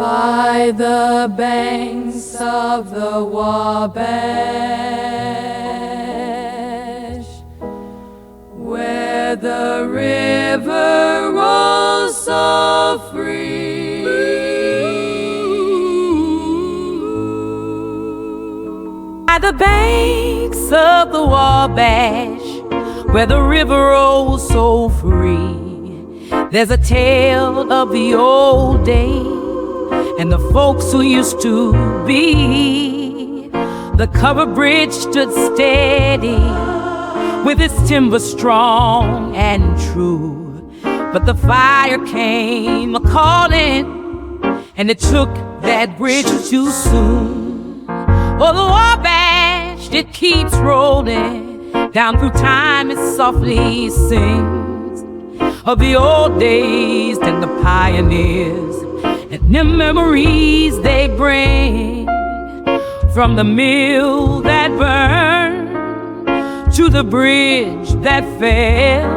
by the banks of the Wabash, where the river rolls so free. By the banks of the Wabash, where the river rolls so free, there's a tale of the old days and the folks who used to be. The covered bridge stood steady with its timber strong and true, but the fire came a-calling and it took that bridge too soon. Oh, the Wabash, it keeps rolling down through time, it softly sings of the old days and the pioneers and the memories they bring, from the mill that burned to the bridge that fell.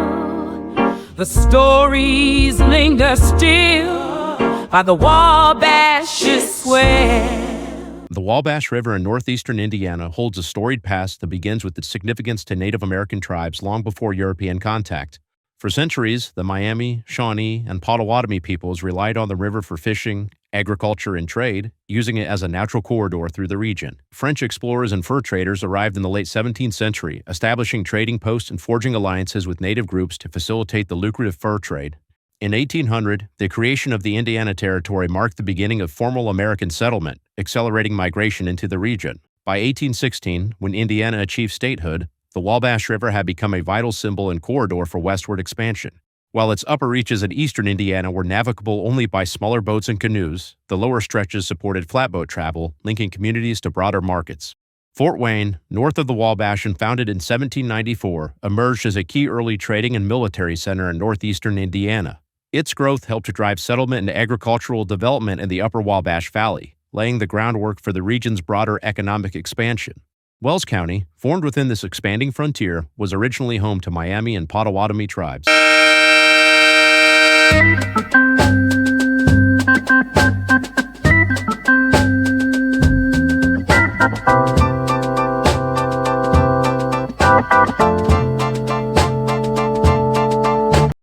The stories linger still by the Wabash's swell. The Wabash River in northeastern Indiana holds a storied past that begins with its significance to Native American tribes long before European contact. For centuries, the Miami, Shawnee, and Potawatomi peoples relied on the river for fishing, agriculture, and trade, using it as a natural corridor through the region. French explorers and fur traders arrived in the late 17th century, establishing trading posts and forging alliances with native groups to facilitate the lucrative fur trade. In 1800, the creation of the Indiana Territory marked the beginning of formal American settlement, accelerating migration into the region. By 1816, when Indiana achieved statehood, the Wabash River had become a vital symbol and corridor for westward expansion. While its upper reaches in eastern Indiana were navigable only by smaller boats and canoes, the lower stretches supported flatboat travel, linking communities to broader markets. Fort Wayne, north of the Wabash and founded in 1794, emerged as a key early trading and military center in northeastern Indiana. Its growth helped to drive settlement and agricultural development in the Upper Wabash Valley, laying the groundwork for the region's broader economic expansion. Wells County, formed within this expanding frontier, was originally home to Miami and Potawatomi tribes.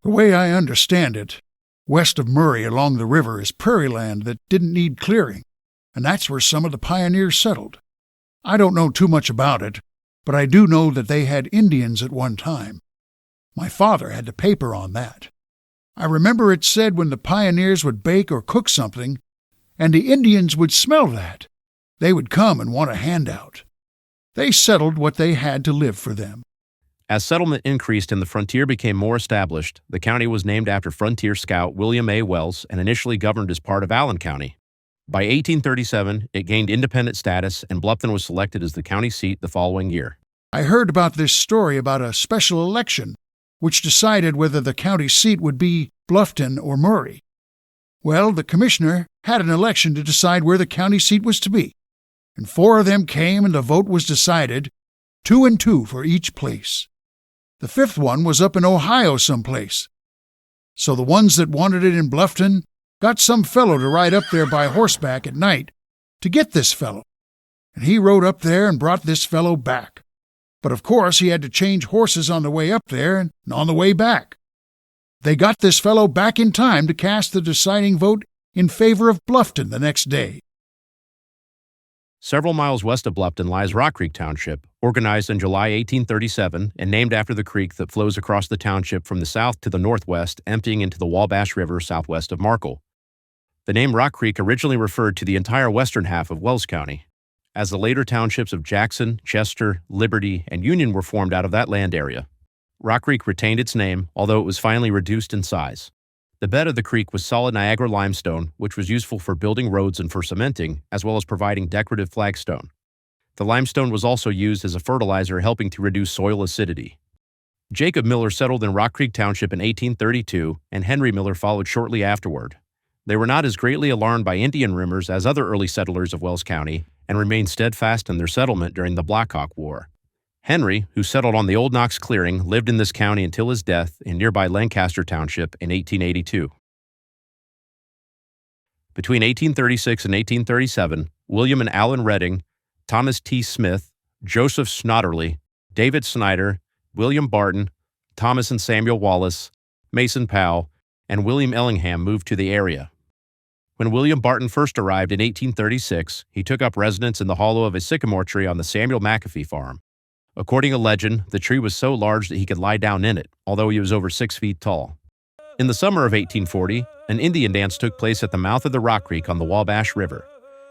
The way I understand it, west of Murray along the river is prairie land that didn't need clearing, and that's where some of the pioneers settled. I don't know too much about it, but I do know that they had Indians at one time. My father had the paper on that. I remember it said when the pioneers would bake or cook something, and the Indians would smell that, they would come and want a handout. They settled what they had to live for them. As settlement increased and the frontier became more established, the county was named after frontier scout William A. Wells and initially governed as part of Allen County. By 1837, it gained independent status, and Bluffton was selected as the county seat the following year. I heard about this story about a special election which decided whether the county seat would be Bluffton or Murray. Well, the commissioner had an election to decide where the county seat was to be, and 4 of them came and the vote was decided, 2 and 2 for each place. The 5th one was up in Ohio someplace. So the ones that wanted it in Bluffton got some fellow to ride up there by horseback at night to get this fellow, and he rode up there and brought this fellow back. But of course he had to change horses on the way up there and on the way back. They got this fellow back in time to cast the deciding vote in favor of Bluffton the next day. Several miles west of Bluffton lies Rockcreek Township, organized in July 1837 and named after the creek that flows across the township from the south to the northwest, emptying into the Wabash River southwest of Markle. The name Rock Creek originally referred to the entire western half of Wells County, as the later townships of Jackson, Chester, Liberty, and Union were formed out of that land area. Rock Creek retained its name, although it was finally reduced in size. The bed of the creek was solid Niagara limestone, which was useful for building roads and for cementing, as well as providing decorative flagstone. The limestone was also used as a fertilizer, helping to reduce soil acidity. Jacob Miller settled in Rock Creek Township in 1832, and Henry Miller followed shortly afterward. They were not as greatly alarmed by Indian rumors as other early settlers of Wells County, and remained steadfast in their settlement during the Black Hawk War. Henry, who settled on the Old Knox Clearing, lived in this county until his death in nearby Lancaster Township in 1882. Between 1836 and 1837, William and Allen Redding, Thomas T. Smith, Joseph Snodderly, David Snyder, William Barton, Thomas and Samuel Wallace, Mason Powell, and William Ellingham moved to the area. When William Barton first arrived in 1836, he took up residence in the hollow of a sycamore tree on the Samuel McAfee farm. According to legend, the tree was so large that he could lie down in it, although he was over 6 feet tall. In the summer of 1840, an Indian dance took place at the mouth of the Rock Creek on the Wabash River.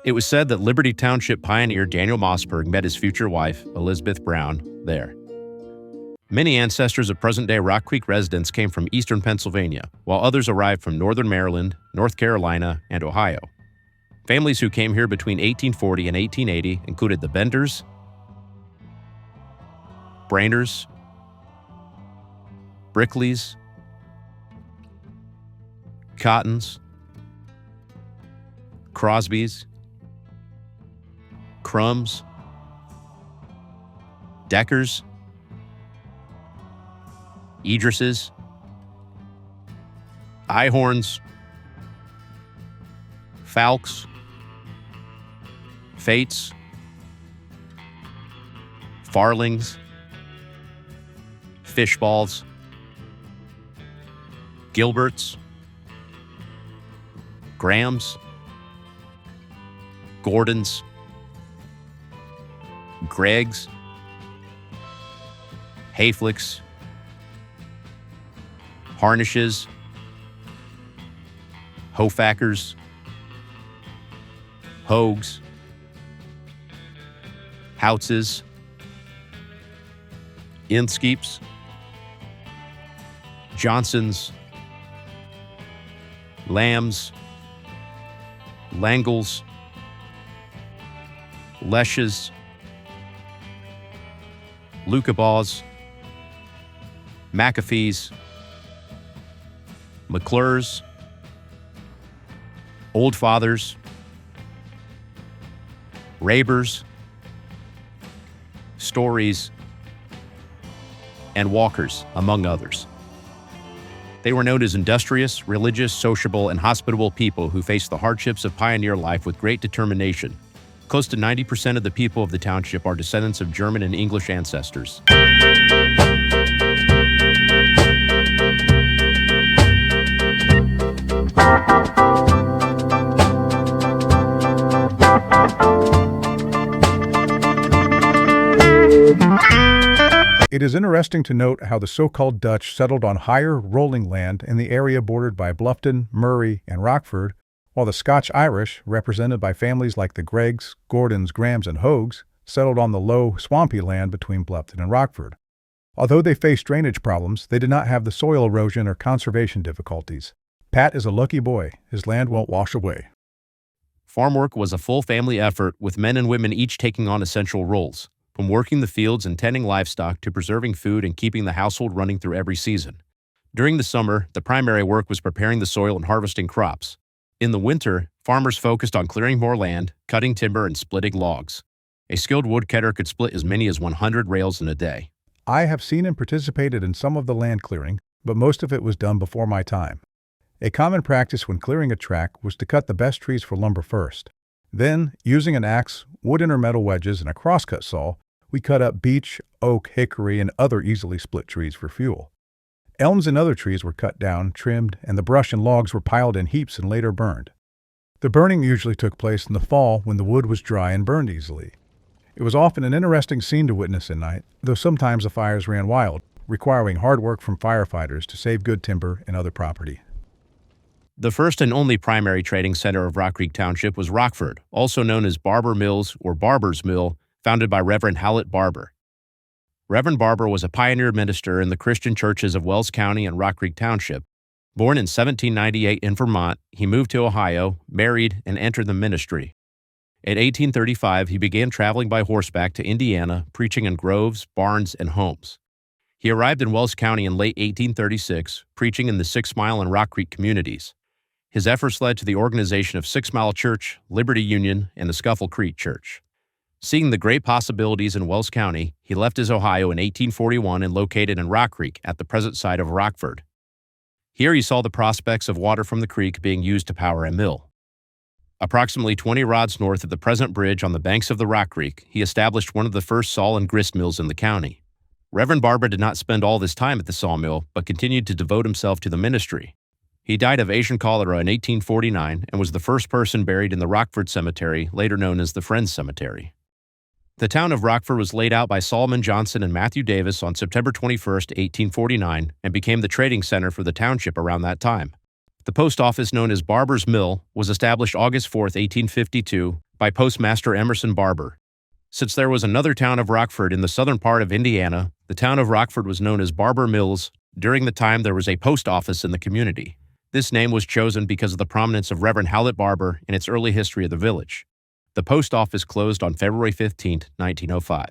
It was said that Liberty Township pioneer Daniel Mossberg met his future wife, Elizabeth Brown, there. Many ancestors of present-day Rock Creek residents came from eastern Pennsylvania, while others arrived from northern Maryland, North Carolina, and Ohio. Families who came here between 1840 and 1880 included the Benders, Brainers, Brickleys, Cottons, Crosbys, Crumbs, Deckers, Idrises, Ihorns, Falks, Fates, Farlings, Fishballs, Gilberts, Grahams, Gordons, Greggs, Hayflicks, Harnishes, Hofackers, Hogues, Houtses, Inskeeps, Johnsons, Lambs, Langles, Leshes, Lucabaws, McAfees, McClures, Old Fathers, Rabers, Stories, and Walkers, among others. They were known as industrious, religious, sociable, and hospitable people who faced the hardships of pioneer life with great determination. Close to 90% of the people of the township are descendants of German and English ancestors. It is interesting to note how the so-called Dutch settled on higher, rolling land in the area bordered by Bluffton, Murray, and Rockford, while the Scotch-Irish, represented by families like the Greggs, Gordons, Grahams, and Hogues, settled on the low, swampy land between Bluffton and Rockford. Although they faced drainage problems, they did not have the soil erosion or conservation difficulties. Pat is a lucky boy. His land won't wash away. Farm work was a full family effort, with men and women each taking on essential roles, from working the fields and tending livestock to preserving food and keeping the household running through every season. During the summer, the primary work was preparing the soil and harvesting crops. In the winter, farmers focused on clearing more land, cutting timber, and splitting logs. A skilled woodcutter could split as many as 100 rails in a day. I have seen and participated in some of the land clearing, but most of it was done before my time. A common practice when clearing a tract was to cut the best trees for lumber first. Then, using an axe, wood or metal wedges, and a crosscut saw, we cut up beech, oak, hickory, and other easily split trees for fuel. Elms and other trees were cut down, trimmed, and the brush and logs were piled in heaps and later burned. The burning usually took place in the fall when the wood was dry and burned easily. It was often an interesting scene to witness at night, though sometimes the fires ran wild, requiring hard work from firefighters to save good timber and other property. The first and only primary trading center of Rockcreek Township was Rockford, also known as Barber Mills or Barber's Mill, founded by Reverend Howlett Barber. Reverend Barber was a pioneer minister in the Christian churches of Wells County and Rockcreek Township. Born in 1798 in Vermont, he moved to Ohio, married, and entered the ministry. In 1835, he began traveling by horseback to Indiana, preaching in groves, barns, and homes. He arrived in Wells County in late 1836, preaching in the 6 Mile and Rock Creek communities. His efforts led to the organization of 6 Mile Church, Liberty Union, and the Scuffle Creek Church. Seeing the great possibilities in Wells County, he left his Ohio in 1841 and located in Rock Creek at the present site of Rockford. Here he saw the prospects of water from the creek being used to power a mill. Approximately 20 rods north of the present bridge on the banks of the Rock Creek, he established one of the first saw and grist mills in the county. Reverend Barber did not spend all this time at the sawmill, but continued to devote himself to the ministry. He died of Asian cholera in 1849 and was the first person buried in the Rockford Cemetery, later known as the Friends Cemetery. The town of Rockford was laid out by Solomon Johnson and Matthew Davis on September 21, 1849, and became the trading center for the township around that time. The post office, known as Barber's Mill, was established August 4, 1852, by Postmaster Emerson Barber. Since there was another town of Rockford in the southern part of Indiana, the town of Rockford was known as Barber Mills during the time there was a post office in the community. This name was chosen because of the prominence of Reverend Howlett Barber in its early history of the village. The post office closed on February 15, 1905.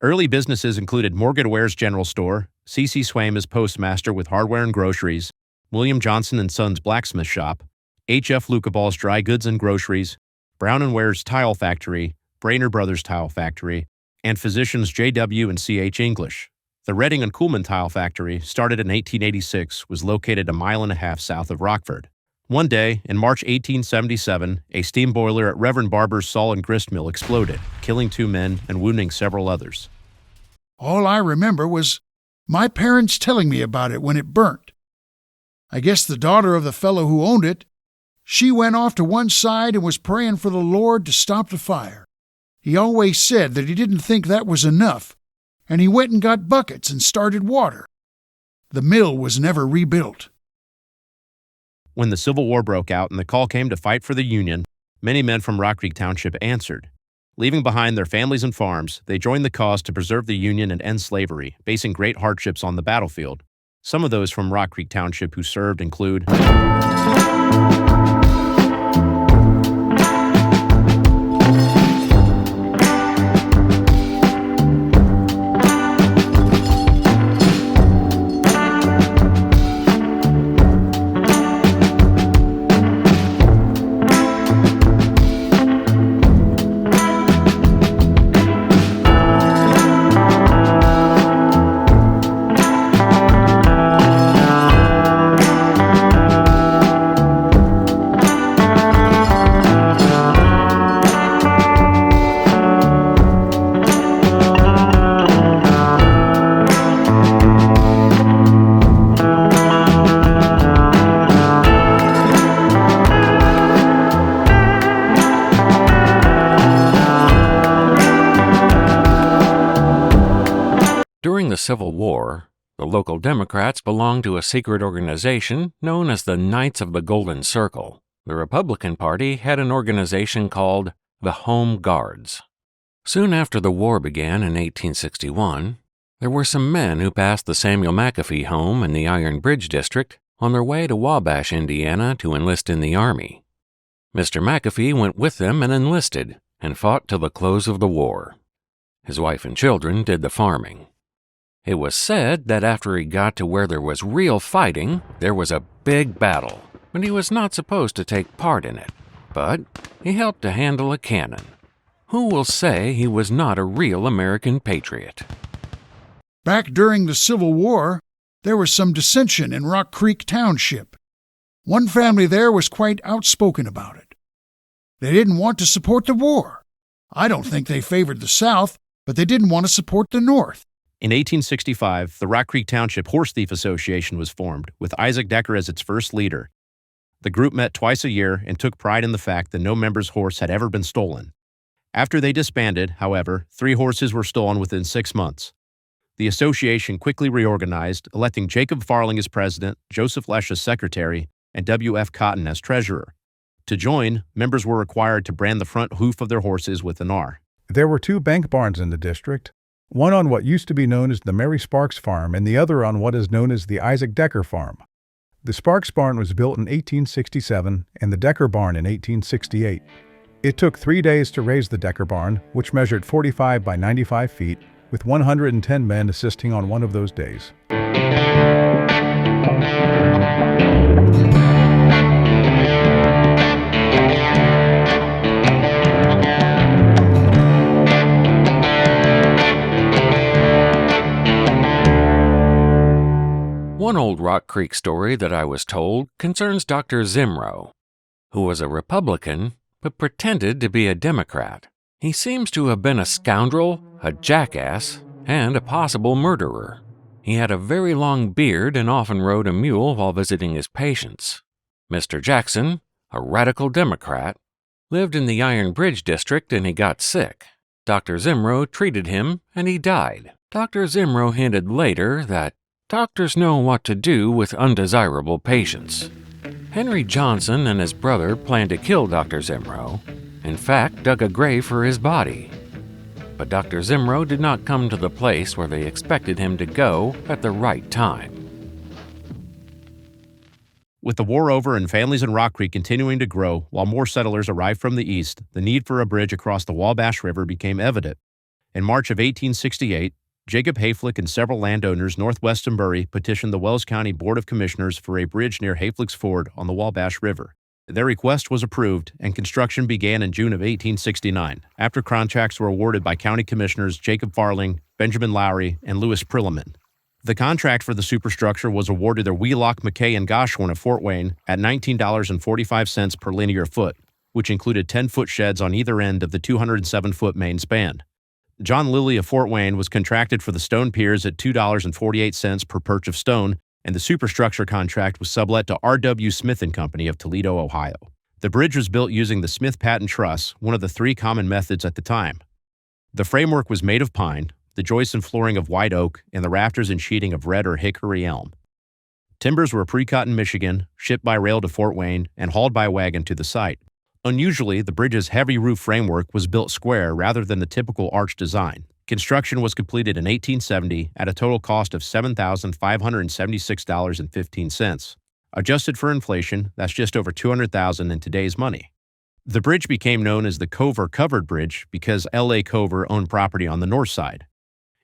Early businesses included Morgan Ware's General Store, C.C. Swaim as postmaster with hardware and groceries, William Johnson and Sons Blacksmith Shop, H.F. Lucaball's Dry Goods and Groceries, Brown and Ware's Tile Factory, Brainerd Brothers Tile Factory, and Physicians J.W. and C.H. English. The Redding and Kuhlman Tile Factory, started in 1886, was located a mile and a half south of Rockford. One day, in March 1877, a steam boiler at Reverend Barber's saw and grist mill exploded, killing 2 men and wounding several others. All I remember was my parents telling me about it when it burnt. I guess the daughter of the fellow who owned it, she went off to one side and was praying for the Lord to stop the fire. He always said that he didn't think that was enough, and he went and got buckets and started water. The mill was never rebuilt. When the Civil War broke out and the call came to fight for the Union, many men from Rockcreek Township answered. Leaving behind their families and farms, they joined the cause to preserve the Union and end slavery, facing great hardships on the battlefield. Some of those from Rockcreek Township who served include During the Civil War, the local Democrats belonged to a secret organization known as the Knights of the Golden Circle. The Republican Party had an organization called the Home Guards. Soon after the war began in 1861, there were some men who passed the Samuel McAfee home in the Iron Bridge District on their way to Wabash, Indiana, to enlist in the Army. Mr. McAfee went with them and enlisted and fought till the close of the war. His wife and children did the farming. It was said that after he got to where there was real fighting, there was a big battle, but he was not supposed to take part in it. But he helped to handle a cannon. Who will say he was not a real American patriot? Back during the Civil War, there was some dissension in Rockcreek Township. One family there was quite outspoken about it. They didn't want to support the war. I don't think they favored the South, but they didn't want to support the North. In 1865, the Rockcreek Township Horse Thief Association was formed, with Isaac Decker as its first leader. The group met twice a year and took pride in the fact that no member's horse had ever been stolen. After they disbanded, however, 3 horses were stolen within 6 months. The association quickly reorganized, electing Jacob Farling as president, Joseph Lesh as secretary, and W.F. Cotton as treasurer. To join, members were required to brand the front hoof of their horses with an R. There were 2 bank barns in the district, one on what used to be known as the Mary Sparks Farm and the other on what is known as the Isaac Decker Farm. The Sparks Barn was built in 1867 and the Decker Barn in 1868. It took 3 days to raise the Decker Barn, which measured 45 by 95 feet, with 110 men assisting on one of those days. One old Rock Creek story that I was told concerns Dr. Zimro, who was a Republican but pretended to be a Democrat. He seems to have been a scoundrel, a jackass, and a possible murderer. He had a very long beard and often rode a mule while visiting his patients. Mr. Jackson, a radical Democrat, lived in the Iron Bridge district and he got sick. Dr. Zimro treated him and he died. Dr. Zimro hinted later that doctors know what to do with undesirable patients. Henry Johnson and his brother planned to kill Dr. Zimro, in fact, dug a grave for his body. But Dr. Zimro did not come to the place where they expected him to go at the right time. With the war over and families in Rock Creek continuing to grow while more settlers arrived from the east, the need for a bridge across the Wabash River became evident. In March of 1868, Jacob Hayflick and several landowners northwest of Murray petitioned the Wells County Board of Commissioners for a bridge near Hayflick's Ford on the Wabash River. Their request was approved, and construction began in June of 1869, after contracts were awarded by County Commissioners Jacob Farling, Benjamin Lowry, and Lewis Prilliman. The contract for the superstructure was awarded to Wheelock, McKay, and Goshorn of Fort Wayne at $19.45 per linear foot, which included 10-foot sheds on either end of the 207-foot main span. John Lilly of Fort Wayne was contracted for the stone piers at $2.48 per perch of stone, and the superstructure contract was sublet to R.W. Smith & Company of Toledo, Ohio. The bridge was built using the Smith Patent Truss, one of the three common methods at the time. The framework was made of pine, the joists and flooring of white oak, and the rafters and sheeting of red or hickory elm. Timbers were pre-cut in Michigan, shipped by rail to Fort Wayne, and hauled by wagon to the site. Unusually, the bridge's heavy roof framework was built square rather than the typical arch design. Construction was completed in 1870 at a total cost of $7,576.15. Adjusted for inflation, that's just over $200,000 in today's money. The bridge became known as the Cover Covered Bridge because L.A. Cover owned property on the north side.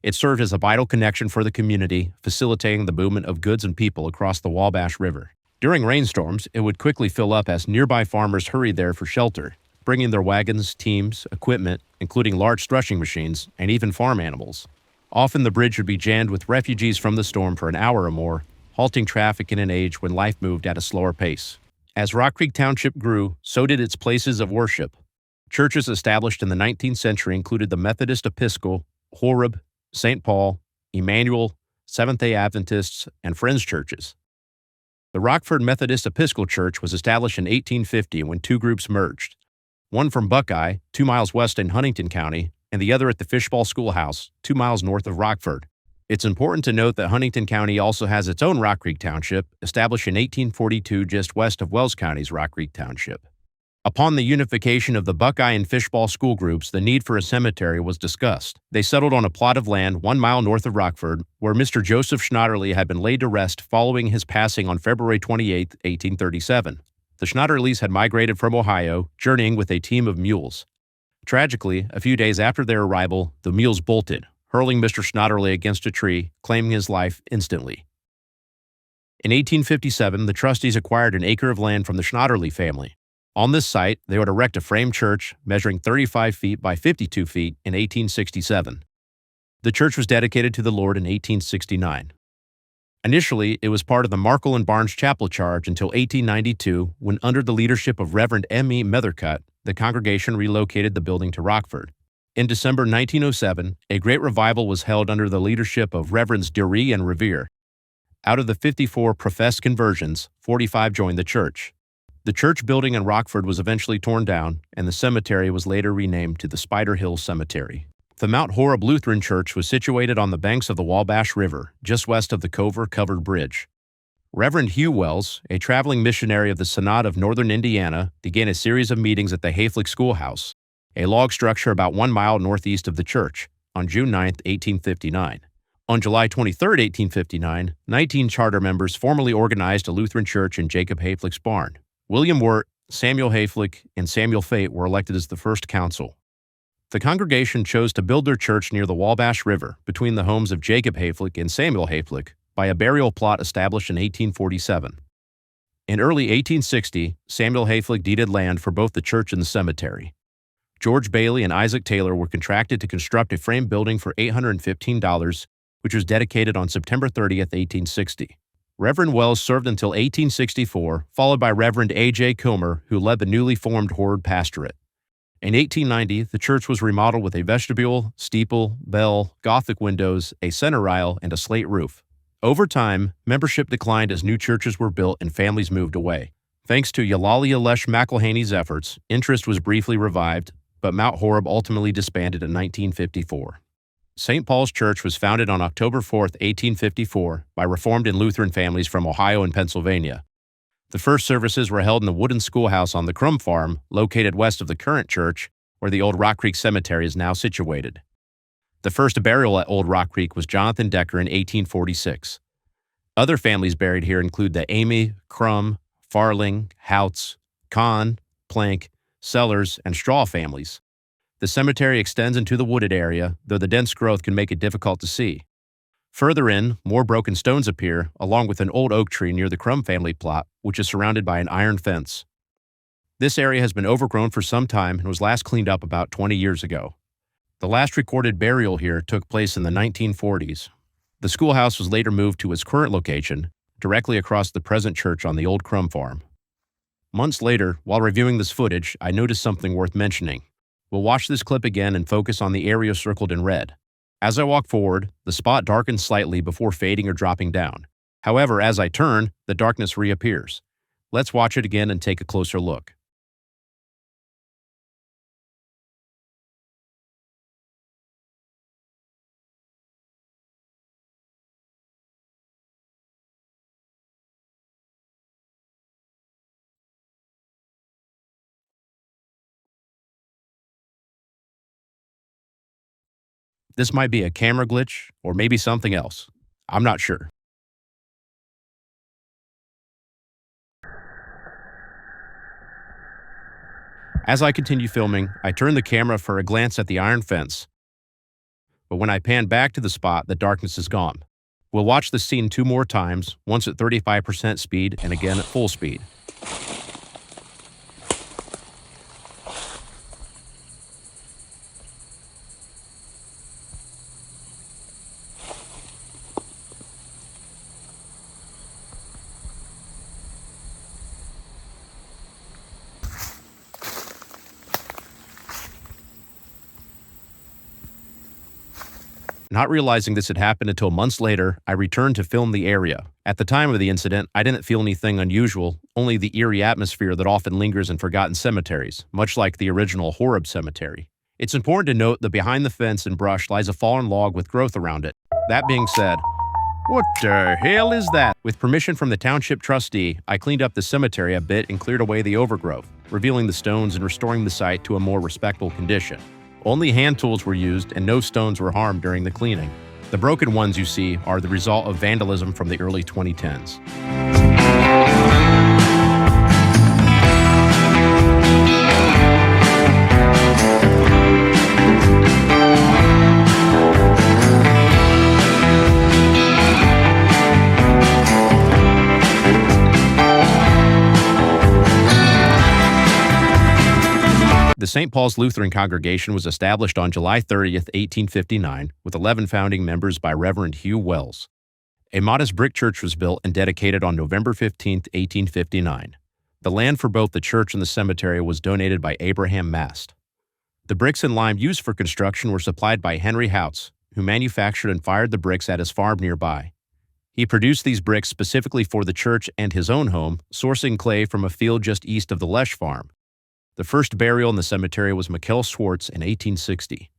It served as a vital connection for the community, facilitating the movement of goods and people across the Wabash River. During rainstorms, it would quickly fill up as nearby farmers hurried there for shelter, bringing their wagons, teams, equipment, including large threshing machines, and even farm animals. Often the bridge would be jammed with refugees from the storm for an hour or more, halting traffic in an age when life moved at a slower pace. As Rockcreek Township grew, so did its places of worship. Churches established in the 19th century included the Methodist Episcopal, Horeb, St. Paul, Emmanuel, Seventh-day Adventists, and Friends churches. The Rockford Methodist Episcopal Church was established in 1850 when two groups merged, one from Buckeye, 2 miles west in Huntington County, and the other at the Fishball Schoolhouse, 2 miles north of Rockford. It's important to note that Huntington County also has its own Rockcreek Township, established in 1842 just west of Wells County's Rockcreek Township. Upon the unification of the Buckeye and Fishball school groups, the need for a cemetery was discussed. They settled on a plot of land 1 mile north of Rockford, where Mr. Joseph Schnatterly had been laid to rest following his passing on February 28, 1837. The Schnatterlys had migrated from Ohio, journeying with a team of mules. Tragically, a few days after their arrival, the mules bolted, hurling Mr. Schnatterly against a tree, claiming his life instantly. In 1857, the trustees acquired an acre of land from the Schnatterly family. On this site, they would erect a frame church measuring 35 feet by 52 feet in 1867. The church was dedicated to the Lord in 1869. Initially, it was part of the Markle and Barnes Chapel charge until 1892, when under the leadership of Reverend M.E. Methercutt, the congregation relocated the building to Rockford. In December 1907, a great revival was held under the leadership of Reverends Dury and Revere. Out of the 54 professed conversions, 45 joined the church. The church building in Rockford was eventually torn down, and the cemetery was later renamed to the Spider Hill Cemetery. The Mount Horeb Lutheran Church was situated on the banks of the Wabash River, just west of the Cover Covered Bridge. Reverend Hugh Wells, a traveling missionary of the Synod of Northern Indiana, began a series of meetings at the Hayflick Schoolhouse, a log structure about 1 mile northeast of the church, on June 9, 1859. On July 23, 1859, 19 charter members formally organized a Lutheran church in Jacob Hayflick's barn. William Wirt, Samuel Hayflick, and Samuel Fate were elected as the first council. The congregation chose to build their church near the Wabash River, between the homes of Jacob Hayflick and Samuel Hayflick, by a burial plot established in 1847. In early 1860, Samuel Hayflick deeded land for both the church and the cemetery. George Bailey and Isaac Taylor were contracted to construct a frame building for $815, which was dedicated on September 30, 1860. Reverend Wells served until 1864, followed by Reverend A.J. Comer, who led the newly formed Horde pastorate. In 1890, the church was remodeled with a vestibule, steeple, bell, Gothic windows, a center aisle, and a slate roof. Over time, membership declined as new churches were built and families moved away. Thanks to Eulalia Lesh McElhaney's efforts, interest was briefly revived, but Mount Horeb ultimately disbanded in 1954. St. Paul's Church was founded on October 4, 1854, by Reformed and Lutheran families from Ohio and Pennsylvania. The first services were held in the wooden schoolhouse on the Crum Farm, located west of the current church, where the old Rockcreek Cemetery is now situated. The first burial at Old Rockcreek was Jonathan Decker in 1846. Other families buried here include the Amy, Crum, Farling, Houts, Kahn, Plank, Sellers, and Straw families. The cemetery extends into the wooded area, though the dense growth can make it difficult to see. Further in, more broken stones appear, along with an old oak tree near the Crum family plot, which is surrounded by an iron fence. This area has been overgrown for some time and was last cleaned up about 20 years ago. The last recorded burial here took place in the 1940s. The schoolhouse was later moved to its current location, directly across the present church on the old Crum farm. Months later, while reviewing this footage, I noticed something worth mentioning. We'll watch this clip again and focus on the area circled in red. As I walk forward, the spot darkens slightly before fading or dropping down. However, as I turn, the darkness reappears. Let's watch it again and take a closer look. This might be a camera glitch, or maybe something else. I'm not sure. As I continue filming, I turn the camera for a glance at the iron fence. But when I pan back to the spot, the darkness is gone. We'll watch the scene 2 more times, once at 35% speed and again at full speed. Not realizing this had happened until months later, I returned to film the area. At the time of the incident, I didn't feel anything unusual, only the eerie atmosphere that often lingers in forgotten cemeteries, much like the original Horeb Cemetery. It's important to note that behind the fence and brush lies a fallen log with growth around it. That being said, what the hell is that? With permission from the township trustee, I cleaned up the cemetery a bit and cleared away the overgrowth, revealing the stones and restoring the site to a more respectable condition. Only hand tools were used and no stones were harmed during the cleaning. The broken ones you see are the result of vandalism from the early 2010s. The St. Paul's Lutheran congregation was established on July 30, 1859, with 11 founding members by Reverend Hugh Wells. A modest brick church was built and dedicated on November 15, 1859. The land for both the church and the cemetery was donated by Abraham Mast. The bricks and lime used for construction were supplied by Henry Houts, who manufactured and fired the bricks at his farm nearby. He produced these bricks specifically for the church and his own home, sourcing clay from a field just east of the Lesh farm. The first burial in the cemetery was Mikkel Schwartz in 1860.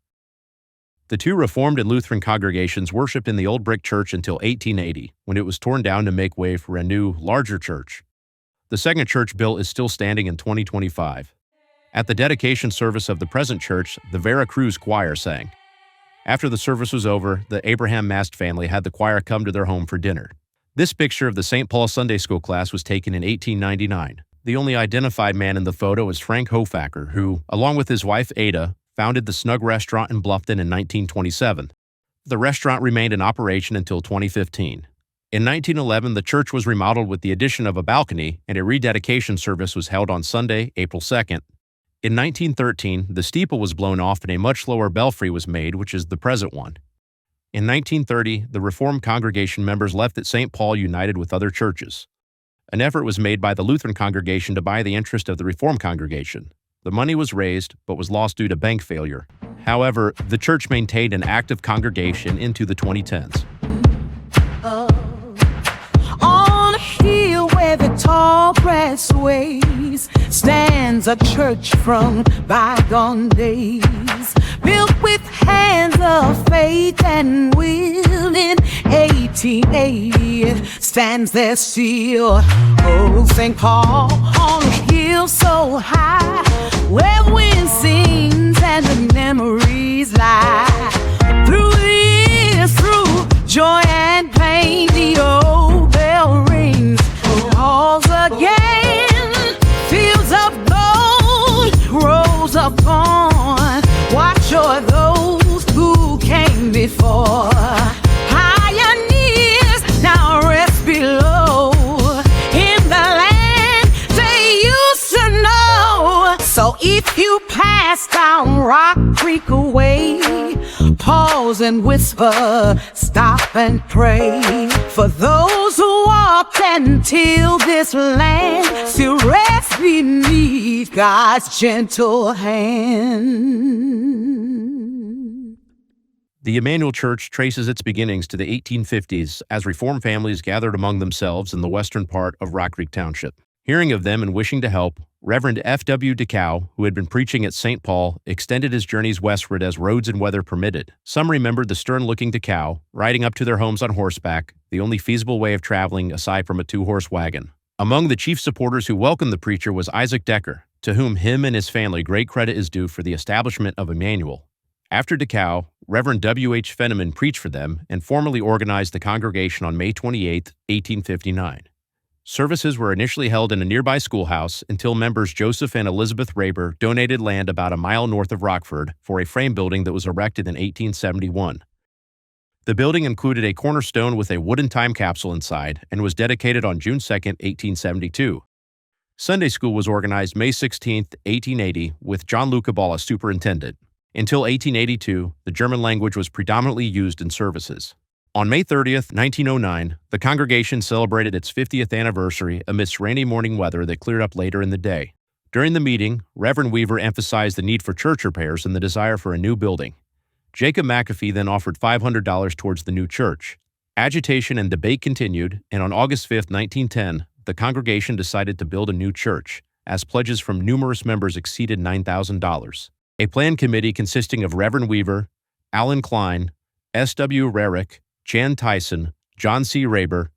The two Reformed and Lutheran congregations worshipped in the old brick church until 1880, when it was torn down to make way for a new, larger church. The second church built is still standing in 2025. At the dedication service of the present church, the Vera Cruz Choir sang. After the service was over, the Abraham Mast family had the choir come to their home for dinner. This picture of the St. Paul Sunday School class was taken in 1899. The only identified man in the photo is Frank Hofacker, who, along with his wife Ada, founded the Snug Restaurant in Bluffton in 1927. The restaurant remained in operation until 2015. In 1911, the church was remodeled with the addition of a balcony, and a rededication service was held on Sunday, April 2nd. In 1913, the steeple was blown off and a much lower belfry was made, which is the present one. In 1930, the Reformed congregation members left at St. Paul united with other churches. An effort was made by the Lutheran congregation to buy the interest of the Reformed congregation. The money was raised, but was lost due to bank failure. However, the church maintained an active congregation into the 2010s. On a hill where the tall grass waves stands a church from bygone days, built with hands of faith and will. In 1880 stands there still. Oh, St. Paul on a hill so high, where the wind sings and the memories lie. Through the years, through joy and pain, the old bell rings, calls again. Fields of gold, rows of corn, watch o'er those who came before. Pioneers now rest below in the land they used to know. So if you pass down Rockcreek way, pause and whisper, stop and pray for those who walked until this land still rests beneath God's gentle hand. The Emmanuel Church traces its beginnings to the 1850s as Reformed families gathered among themselves in the western part of Rockcreek Township. Hearing of them and wishing to help, Reverend F.W. DeCow, who had been preaching at St. Paul, extended his journeys westward as roads and weather permitted. Some remembered the stern-looking DeCow, riding up to their homes on horseback, the only feasible way of traveling aside from a two-horse wagon. Among the chief supporters who welcomed the preacher was Isaac Decker, to whom him and his family great credit is due for the establishment of Emmanuel. After DeCow, Reverend W.H. Fenneman preached for them and formally organized the congregation on May 28, 1859. Services were initially held in a nearby schoolhouse until members Joseph and Elizabeth Raber donated land about a mile north of Rockford for a frame building that was erected in 1871. The building included a cornerstone with a wooden time capsule inside and was dedicated on June 2, 1872. Sunday school was organized May 16, 1880, with John Lucaball as superintendent. Until 1882, the German language was predominantly used in services. On May 30, 1909, the congregation celebrated its 50th anniversary amidst rainy morning weather that cleared up later in the day. During the meeting, Reverend Weaver emphasized the need for church repairs and the desire for a new building. Jacob McAfee then offered $500 towards the new church. Agitation and debate continued, and on August 5, 1910, the congregation decided to build a new church, as pledges from numerous members exceeded $9,000. A plan committee consisting of Reverend Weaver, Alan Klein, S.W. Rarick, Jan Tyson, John C. Raber,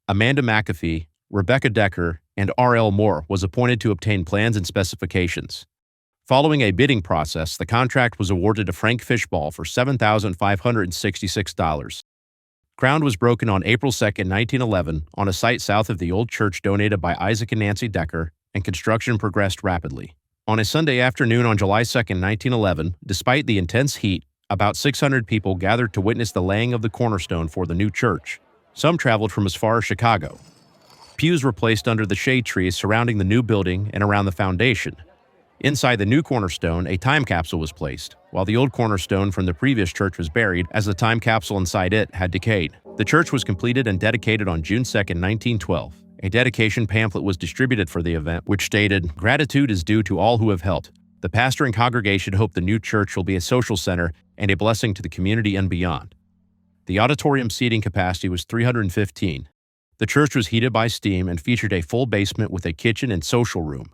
Amanda McAfee, Rebecca Decker, and R.L. Moore was appointed to obtain plans and specifications. Following a bidding process, the contract was awarded to Frank Fishball for $7,566. Ground was broken on April 2, 1911, on a site south of the old church donated by Isaac and Nancy Decker, and construction progressed rapidly. On a Sunday afternoon on July 2, 1911, despite the intense heat, about 600 people gathered to witness the laying of the cornerstone for the new church. Some traveled from as far as Chicago. Pews were placed under the shade trees surrounding the new building and around the foundation. Inside the new cornerstone, a time capsule was placed, while the old cornerstone from the previous church was buried as the time capsule inside it had decayed. The church was completed and dedicated on June 2, 1912. A dedication pamphlet was distributed for the event, which stated, "Gratitude is due to all who have helped. The pastor and congregation hope the new church will be a social center and a blessing to the community and beyond." The auditorium seating capacity was 315. The church was heated by steam and featured a full basement with a kitchen and social room.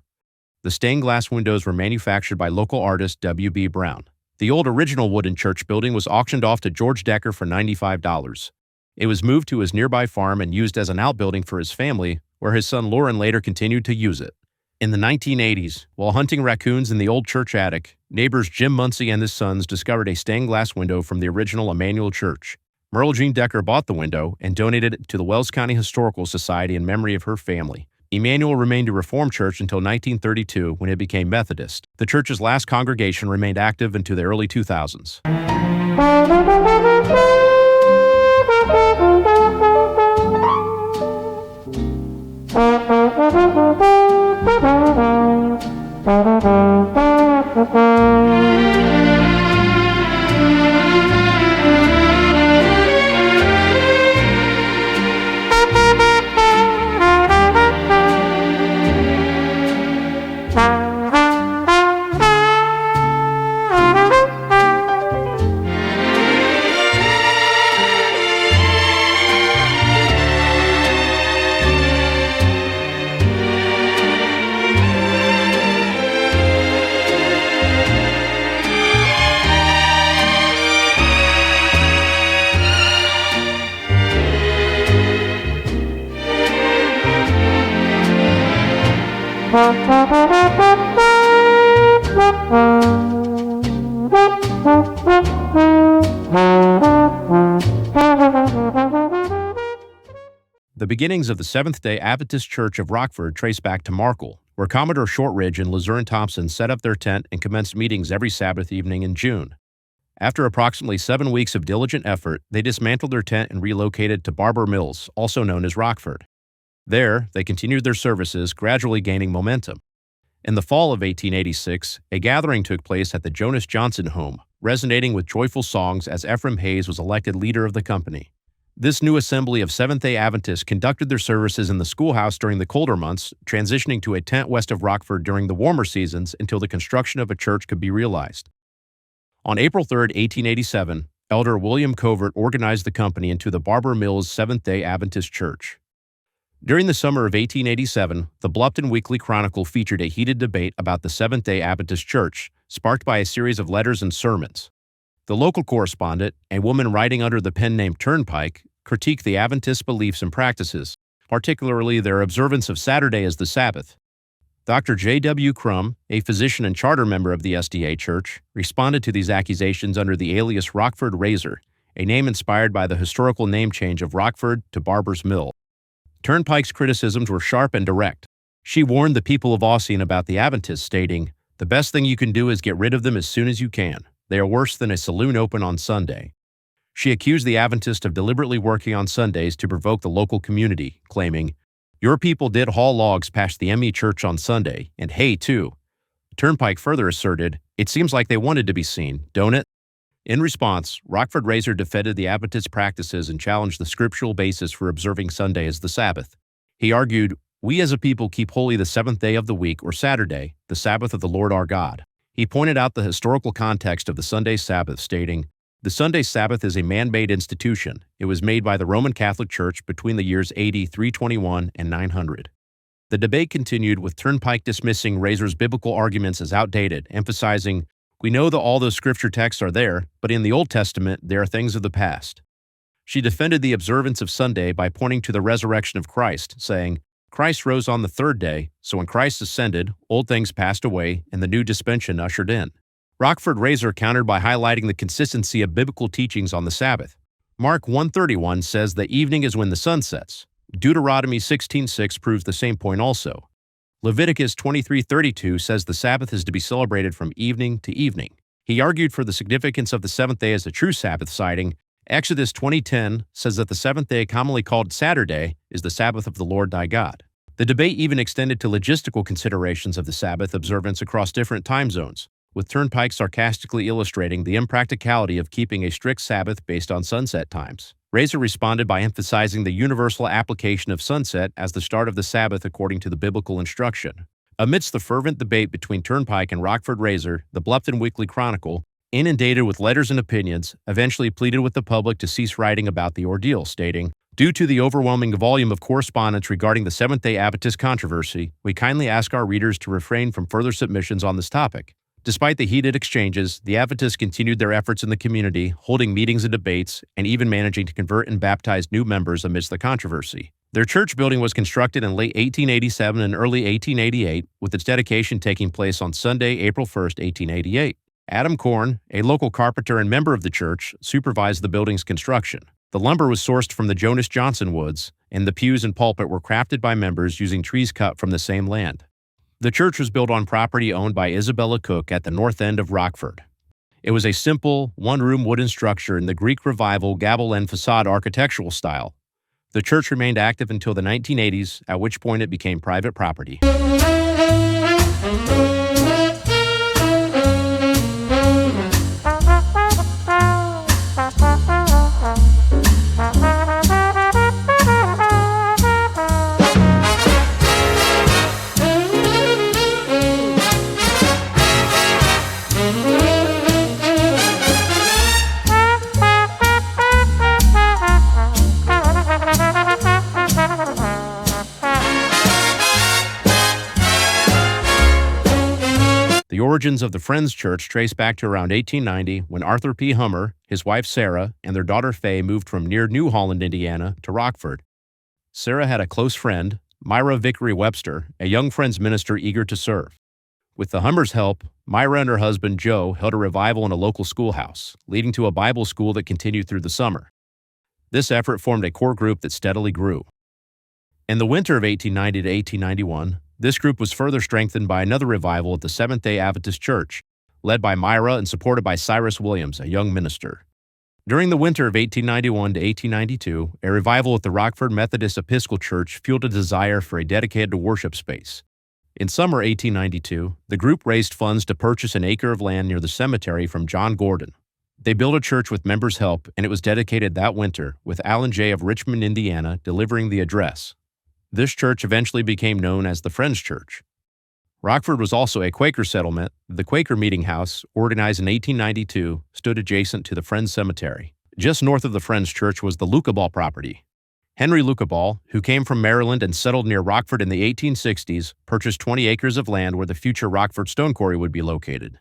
The stained glass windows were manufactured by local artist W.B. Brown. The old original wooden church building was auctioned off to George Decker for $95. It was moved to his nearby farm and used as an outbuilding for his family, where his son Loren later continued to use it. In the 1980s, while hunting raccoons in the old church attic, neighbors Jim Muncie and his sons discovered a stained glass window from the original Emmanuel Church. Merle Jean Decker bought the window and donated it to the Wells County Historical Society in memory of her family. Emmanuel remained a Reformed church until 1932, when it became Methodist. The church's last congregation remained active into the early 2000s. The beginnings of the Seventh-day Adventist Church of Rockford trace back to Markle, where Commodore Shortridge and Luzerne Thompson set up their tent and commenced meetings every Sabbath evening in June. After approximately 7 weeks of diligent effort, they dismantled their tent and relocated to Raber Mills, also known as Rockford. There, they continued their services, gradually gaining momentum. In the fall of 1886, a gathering took place at the Jonas Johnson home, resonating with joyful songs as Ephraim Hayes was elected leader of the company. This new assembly of Seventh-day Adventists conducted their services in the schoolhouse during the colder months, transitioning to a tent west of Rockford during the warmer seasons until the construction of a church could be realized. On April 3, 1887, Elder William Covert organized the company into the Raber Mills Seventh-day Adventist Church. During the summer of 1887, the Bluffton Weekly Chronicle featured a heated debate about the Seventh-day Adventist Church, sparked by a series of letters and sermons. The local correspondent, a woman writing under the pen name Turnpike, critiqued the Adventist beliefs and practices, particularly their observance of Saturday as the Sabbath. Dr. J.W. Crum, a physician and charter member of the SDA Church, responded to these accusations under the alias Rockford Razor, a name inspired by the historical name change of Rockford to Barber's Mill. Turnpike's criticisms were sharp and direct. She warned the people of Ossian about the Adventists, stating, "The best thing you can do is get rid of them as soon as you can. They are worse than a saloon open on Sunday." She accused the Adventists of deliberately working on Sundays to provoke the local community, claiming, "Your people did haul logs past the ME Church on Sunday, and hay too." Turnpike further asserted, "It seems like they wanted to be seen, don't it?" In response, Rockford Razor defended the Adventist practices and challenged the scriptural basis for observing Sunday as the Sabbath. He argued, "We as a people keep holy the seventh day of the week, or Saturday, the Sabbath of the Lord our God." He pointed out the historical context of the Sunday Sabbath, stating, "The Sunday Sabbath is a man-made institution. It was made by the Roman Catholic Church between the years AD 321 and 900. The debate continued with Turnpike dismissing Razor's biblical arguments as outdated, emphasizing, "We know that all those scripture texts are there, but in the Old Testament, they are things of the past." She defended the observance of Sunday by pointing to the resurrection of Christ, saying, "Christ rose on the third day, so when Christ ascended, old things passed away and the new dispensation ushered in." Rockford Razor countered by highlighting the consistency of biblical teachings on the Sabbath. Mark 1:31 says the evening is when the sun sets. Deuteronomy 16:6 proves the same point also. Leviticus 23:32 says the Sabbath is to be celebrated from evening to evening. He argued for the significance of the seventh day as a true Sabbath, citing Exodus 20:10 says that the seventh day, commonly called Saturday, is the Sabbath of the Lord thy God. The debate even extended to logistical considerations of the Sabbath observance across different time zones, with Turnpike sarcastically illustrating the impracticality of keeping a strict Sabbath based on sunset times. Razor responded by emphasizing the universal application of sunset as the start of the Sabbath according to the biblical instruction. Amidst the fervent debate between Turnpike and Rockford Razor, the Bluffton Weekly Chronicle, inundated with letters and opinions, eventually pleaded with the public to cease writing about the ordeal, stating, "Due to the overwhelming volume of correspondence regarding the Seventh-day Adventist controversy, we kindly ask our readers to refrain from further submissions on this topic." Despite the heated exchanges, the Adventists continued their efforts in the community, holding meetings and debates, and even managing to convert and baptize new members amidst the controversy. Their church building was constructed in late 1887 and early 1888, with its dedication taking place on Sunday, April 1, 1888. Adam Korn, a local carpenter and member of the church, supervised the building's construction. The lumber was sourced from the Jonas Johnson woods, and the pews and pulpit were crafted by members using trees cut from the same land. The church was built on property owned by Isabella Cook at the north end of Rockford. It was a simple, one-room wooden structure in the Greek Revival gable end facade architectural style. The church remained active until the 1980s, at which point it became private property. The origins of the Friends Church trace back to around 1890 when Arthur P. Hummer, his wife Sarah, and their daughter Faye moved from near New Holland, Indiana, to Rockford. Sarah had a close friend, Myra Vickery Webster, a young Friends minister eager to serve. With the Hummer's help, Myra and her husband Joe held a revival in a local schoolhouse, leading to a Bible school that continued through the summer. This effort formed a core group that steadily grew. In the winter of 1890 to 1891, this group was further strengthened by another revival at the Seventh-day Adventist Church, led by Myra and supported by Cyrus Williams, a young minister. During the winter of 1891 to 1892, a revival at the Rockford Methodist Episcopal Church fueled a desire for a dedicated worship space. In summer 1892, the group raised funds to purchase an acre of land near the cemetery from John Gordon. They built a church with members' help, and it was dedicated that winter, with Alan J. of Richmond, Indiana, delivering the address. This church eventually became known as the Friends Church. Rockford was also a Quaker settlement. The Quaker Meeting House, organized in 1892, stood adjacent to the Friends Cemetery. Just north of the Friends Church was the Lucaball property. Henry Lucaball, who came from Maryland and settled near Rockford in the 1860s, purchased 20 acres of land where the future Rockford Stone Quarry would be located.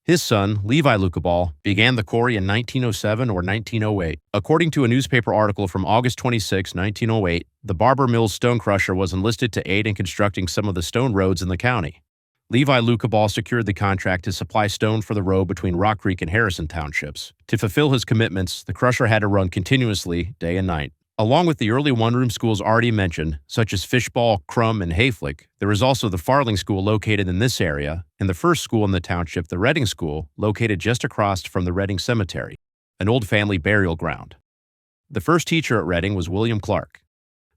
His son, Levi Lucaball, began the quarry in 1907 or 1908. According to a newspaper article from August 26, 1908, the Barber Mills stone crusher was enlisted to aid in constructing some of the stone roads in the county. Levi Lucaball secured the contract to supply stone for the road between Rockcreek and Harrison townships. To fulfill his commitments, the crusher had to run continuously, day and night. Along with the early one-room schools already mentioned, such as Fishball, Crum, and Hayflick, there is also the Farling School located in this area, and the first school in the township, the Redding School, located just across from the Redding Cemetery, an old family burial ground. The first teacher at Redding was William Clark.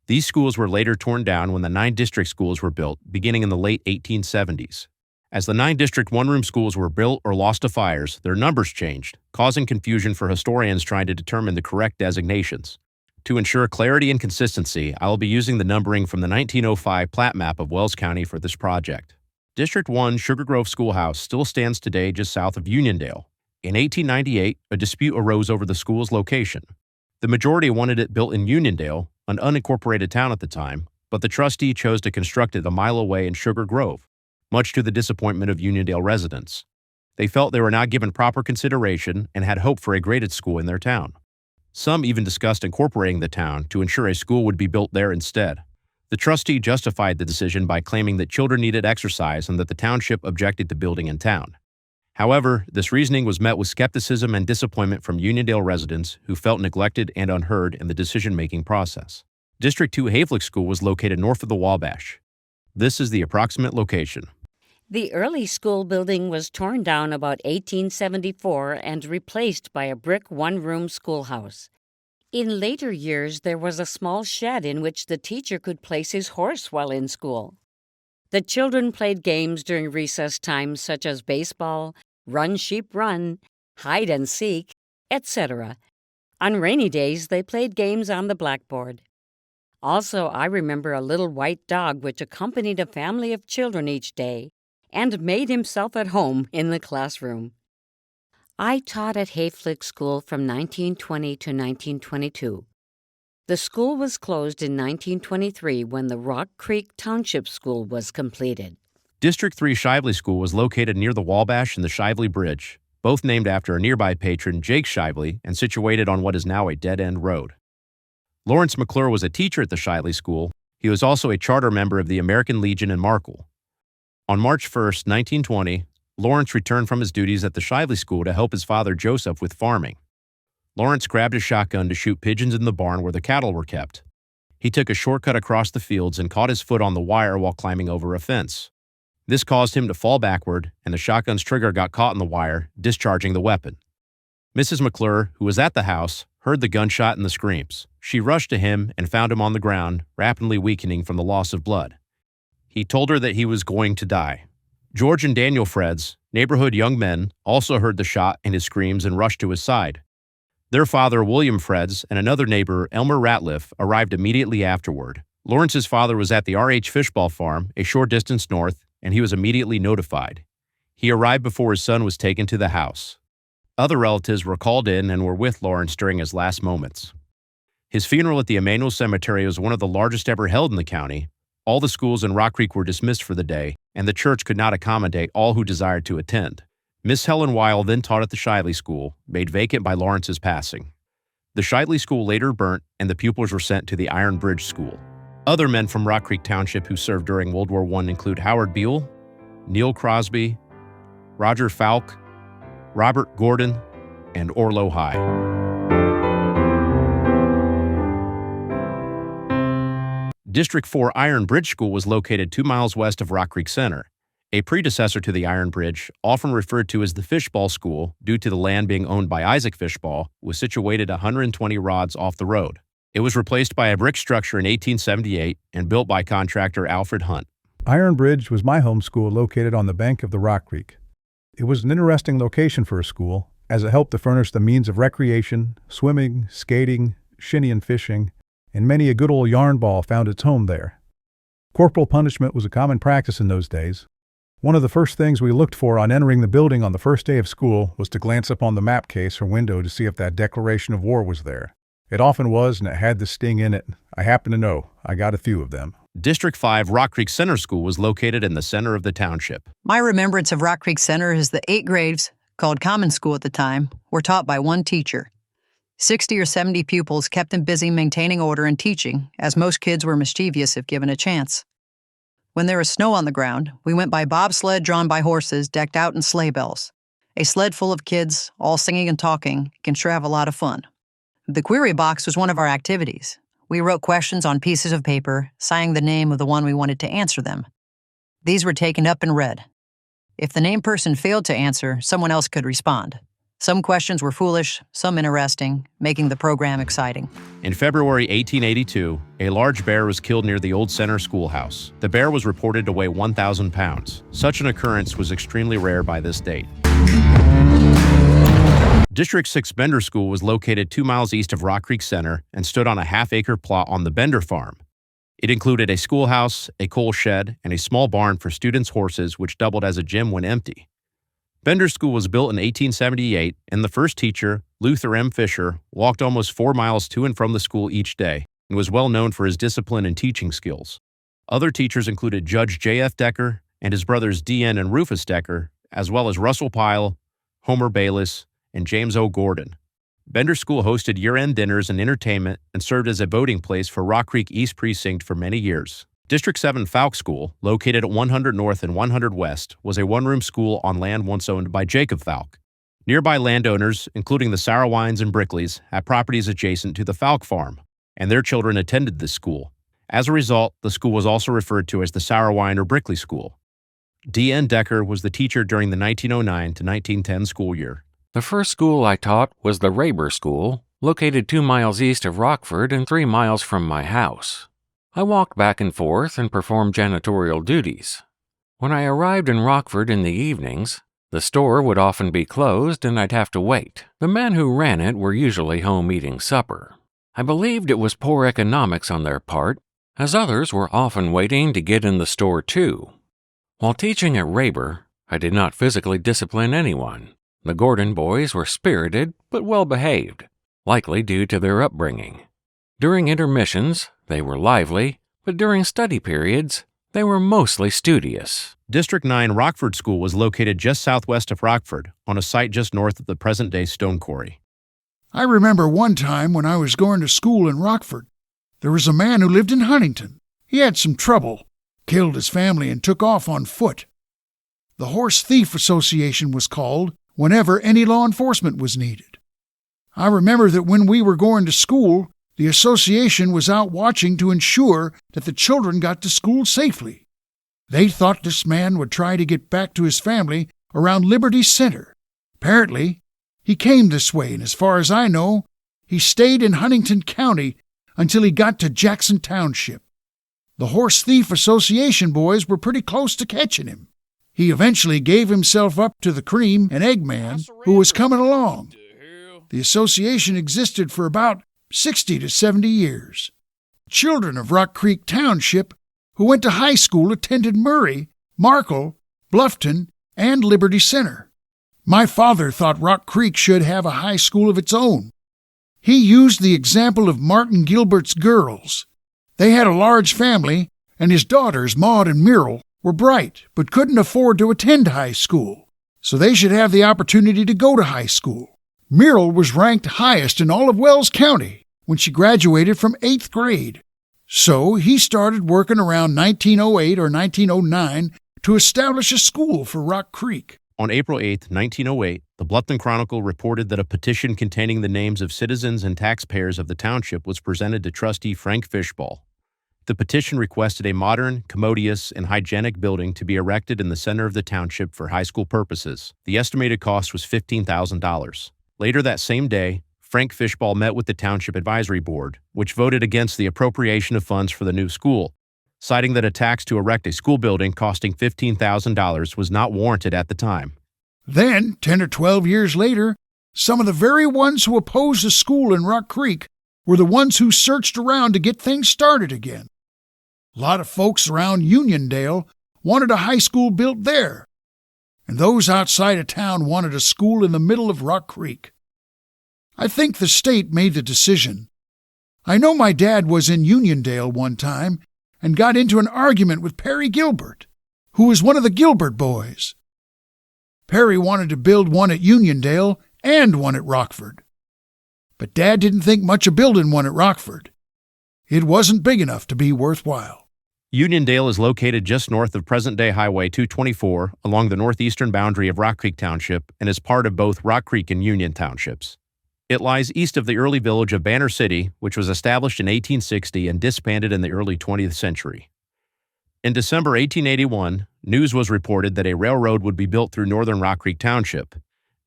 These schools were later torn down when the 9 district schools were built, beginning in the late 1870s. As the 9 district one-room schools were built or lost to fires, their numbers changed, causing confusion for historians trying to determine the correct designations. To ensure clarity and consistency, I will be using the numbering from the 1905 plat map of Wells County for this project. District 1 Sugar Grove Schoolhouse still stands today just south of Uniondale. In 1898, a dispute arose over the school's location. The majority wanted it built in Uniondale, an unincorporated town at the time, but the trustee chose to construct it a mile away in Sugar Grove, much to the disappointment of Uniondale residents. They felt they were not given proper consideration and had hoped for a graded school in their town. Some even discussed incorporating the town to ensure a school would be built there instead. The trustee justified the decision by claiming that children needed exercise and that the township objected to building in town. However, this reasoning was met with skepticism and disappointment from Uniondale residents who felt neglected and unheard in the decision-making process. District 2 Hayflick School was located north of the Wabash. This is the approximate location. The early school building was torn down about 1874 and replaced by a brick one-room schoolhouse. In later years, there was a small shed in which the teacher could place his horse while in school. The children played games during recess times such as baseball, run sheep run, hide and seek, etc. On rainy days, they played games on the blackboard. Also, I remember a little white dog which accompanied a family of children each day and made himself at home in the classroom. I taught at Hayflick School from 1920 to 1922. The school was closed in 1923 when the Rockcreek Township School was completed. District 3 Shively School was located near the Wabash and the Shively Bridge, both named after a nearby patron, Jake Shively, and situated on what is now a dead-end road. Lawrence McClure was a teacher at the Shively School. He was also a charter member of the American Legion in Markle. On March 1, 1920, Lawrence returned from his duties at the Shively School to help his father Joseph with farming. Lawrence grabbed a shotgun to shoot pigeons in the barn where the cattle were kept. He took a shortcut across the fields and caught his foot on the wire while climbing over a fence. This caused him to fall backward, and the shotgun's trigger got caught in the wire, discharging the weapon. Mrs. McClure, who was at the house, heard the gunshot and the screams. She rushed to him and found him on the ground, rapidly weakening from the loss of blood. He told her that he was going to die. George and Daniel Freds, neighborhood young men, also heard the shot and his screams and rushed to his side. Their father, William Freds, and another neighbor, Elmer Ratliff, arrived immediately afterward. Lawrence's father was at the R.H. Fishball farm, a short distance north, and he was immediately notified. He arrived before his son was taken to the house. Other relatives were called in and were with Lawrence during his last moments. His funeral at the Emmanuel Cemetery was one of the largest ever held in the county. All the schools in Rockcreek were dismissed for the day, and the church could not accommodate all who desired to attend. Miss Helen Weil then taught at the Shively School, made vacant by Lawrence's passing. The Shively School later burnt, and the pupils were sent to the Iron Bridge School. Other men from Rockcreek Township who served during World War I include Howard Buell, Neil Crosby, Roger Falk, Robert Gordon, and Orlo High. District 4 Iron Bridge School was located 2 miles west of Rockcreek Center. A predecessor to the Iron Bridge, often referred to as the Fishball School due to the land being owned by Isaac Fishball, was situated 120 rods off the road. It was replaced by a brick structure in 1878 and built by contractor Alfred Hunt. Iron Bridge was my home school located on the bank of the Rock Creek. It was an interesting location for a school, as it helped to furnish the means of recreation, swimming, skating, shinny and fishing, and many a good old yarn ball found its home there. Corporal punishment was a common practice in those days. One of the first things we looked for on entering the building on the first day of school was to glance up on the map case or window to see if that declaration of war was there. It often was, and it had the sting in it. I happen to know. I got a few of them. District 5 Rockcreek Center School was located in the center of the township. My remembrance of Rockcreek Center is the 8 grades, called Common School at the time, were taught by one teacher. 60 or 70 pupils kept him busy maintaining order and teaching, as most kids were mischievous if given a chance. When there was snow on the ground, we went by bobsled drawn by horses decked out in sleigh bells. A sled full of kids, all singing and talking, can sure have a lot of fun. The query box was one of our activities. We wrote questions on pieces of paper, signing the name of the one we wanted to answer them. These were taken up and read. If the named person failed to answer, someone else could respond. Some questions were foolish, some interesting, making the program exciting. In February 1882, a large bear was killed near the old center schoolhouse. The bear was reported to weigh 1,000 pounds. Such an occurrence was extremely rare by this date. District 6 Bender School was located 2 miles east of Rockcreek Center and stood on a half-acre plot on the Bender farm. It included a schoolhouse, a coal shed, and a small barn for students' horses, which doubled as a gym when empty. Bender School was built in 1878, and the first teacher, Luther M. Fisher, walked almost 4 miles to and from the school each day and was well known for his discipline and teaching skills. Other teachers included Judge J.F. Decker and his brothers D.N. and Rufus Decker, as well as Russell Pyle, Homer Bayless, and James O. Gordon. Bender School hosted year-end dinners and entertainment and served as a voting place for Rockcreek East Precinct for many years. District 7 Falk School, located at 100 North and 100 West, was a one-room school on land once owned by Jacob Falk. Nearby landowners, including the Sarowines and Brickleys, had properties adjacent to the Falk farm, and their children attended this school. As a result, the school was also referred to as the Sarowine or Brickley School. D.N. Decker was the teacher during the 1909 to 1910 school year. The first school I taught was the Raber School, located 2 miles east of Rockford and 3 miles from my house. I walked back and forth and performed janitorial duties. When I arrived in Rockford in the evenings, the store would often be closed and I'd have to wait. The men who ran it were usually home eating supper. I believed it was poor economics on their part, as others were often waiting to get in the store too. While teaching at Raber, I did not physically discipline anyone. The Gordon boys were spirited but well-behaved, likely due to their upbringing. During intermissions, they were lively, but during study periods, they were mostly studious. District 9 Rockford School was located just southwest of Rockford, on a site just north of the present-day stone quarry. I remember one time when I was going to school in Rockford, there was a man who lived in Huntington. He had some trouble, killed his family, and took off on foot. The Horse Thief Association was called whenever any law enforcement was needed. I remember that when we were going to school, the association was out watching to ensure that the children got to school safely. They thought this man would try to get back to his family around Liberty Center. Apparently, he came this way, and as far as I know, he stayed in Huntington County until he got to Jackson Township. The Horse Thief Association boys were pretty close to catching him. He eventually gave himself up to the cream and egg man who was coming along. The association existed for about 60 to 70 years. Children of Rockcreek Township who went to high school attended Murray, Markle, Bluffton, and Liberty Center. My father thought Rock Creek should have a high school of its own. He used the example of Martin Gilbert's girls. They had a large family, and his daughters, Maud and Myrtle, were bright but couldn't afford to attend high school, so they should have the opportunity to go to high school. Myrtle was ranked highest in all of Wells County when she graduated from 8th grade. So he started working around 1908 or 1909 to establish a school for Rock Creek. On April 8, 1908, the Bluffton Chronicle reported that a petition containing the names of citizens and taxpayers of the township was presented to trustee Frank Fishball. The petition requested a modern, commodious, and hygienic building to be erected in the center of the township for high school purposes. The estimated cost was $15,000. Later that same day, Frank Fishball met with the Township Advisory Board, which voted against the appropriation of funds for the new school, citing that a tax to erect a school building costing $15,000 was not warranted at the time. Then, 10 or 12 years later, some of the very ones who opposed the school in Rock Creek were the ones who searched around to get things started again. A lot of folks around Uniondale wanted a high school built there, and those outside of town wanted a school in the middle of Rock Creek. I think the state made the decision. I know my dad was in Uniondale one time and got into an argument with Perry Gilbert, who was one of the Gilbert boys. Perry wanted to build one at Uniondale and one at Rockford. But Dad didn't think much of building one at Rockford. It wasn't big enough to be worthwhile. Uniondale is located just north of present-day Highway 224 along the northeastern boundary of Rockcreek Township and is part of both Rock Creek and Union Townships. It lies east of the early village of Banner City, which was established in 1860 and disbanded in the early 20th century. In December 1881, news was reported that a railroad would be built through northern Rock Creek Township.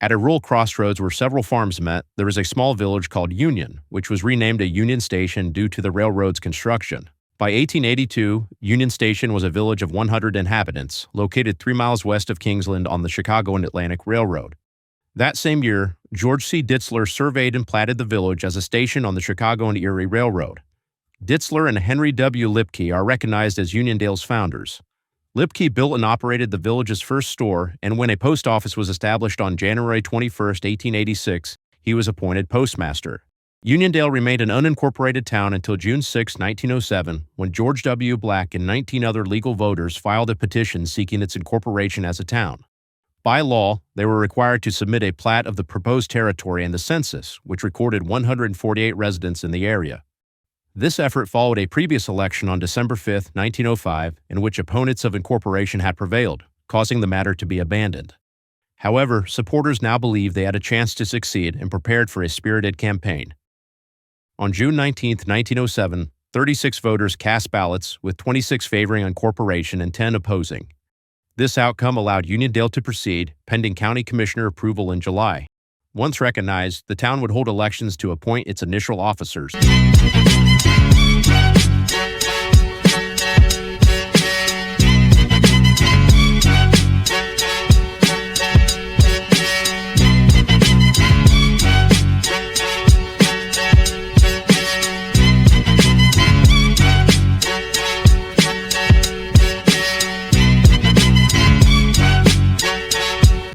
At a rural crossroads where several farms met, there was a small village called Union, which was renamed a Union Station due to the railroad's construction. By 1882, Union Station was a village of 100 inhabitants, located 3 miles west of Kingsland on the Chicago and Atlantic Railroad. That same year, George C. Ditzler surveyed and platted the village as a station on the Chicago and Erie Railroad. Ditzler and Henry W. Lipke are recognized as Uniondale's founders. Lipke built and operated the village's first store, and when a post office was established on January 21, 1886, he was appointed postmaster. Uniondale remained an unincorporated town until June 6, 1907, when George W. Black and 19 other legal voters filed a petition seeking its incorporation as a town. By law, they were required to submit a plat of the proposed territory and the census, which recorded 148 residents in the area. This effort followed a previous election on December 5, 1905, in which opponents of incorporation had prevailed, causing the matter to be abandoned. However, supporters now believed they had a chance to succeed and prepared for a spirited campaign. On June 19, 1907, 36 voters cast ballots, with 26 favoring incorporation and 10 opposing. This outcome allowed Uniondale to proceed, pending county commissioner approval in July. Once recognized, the town would hold elections to appoint its initial officers.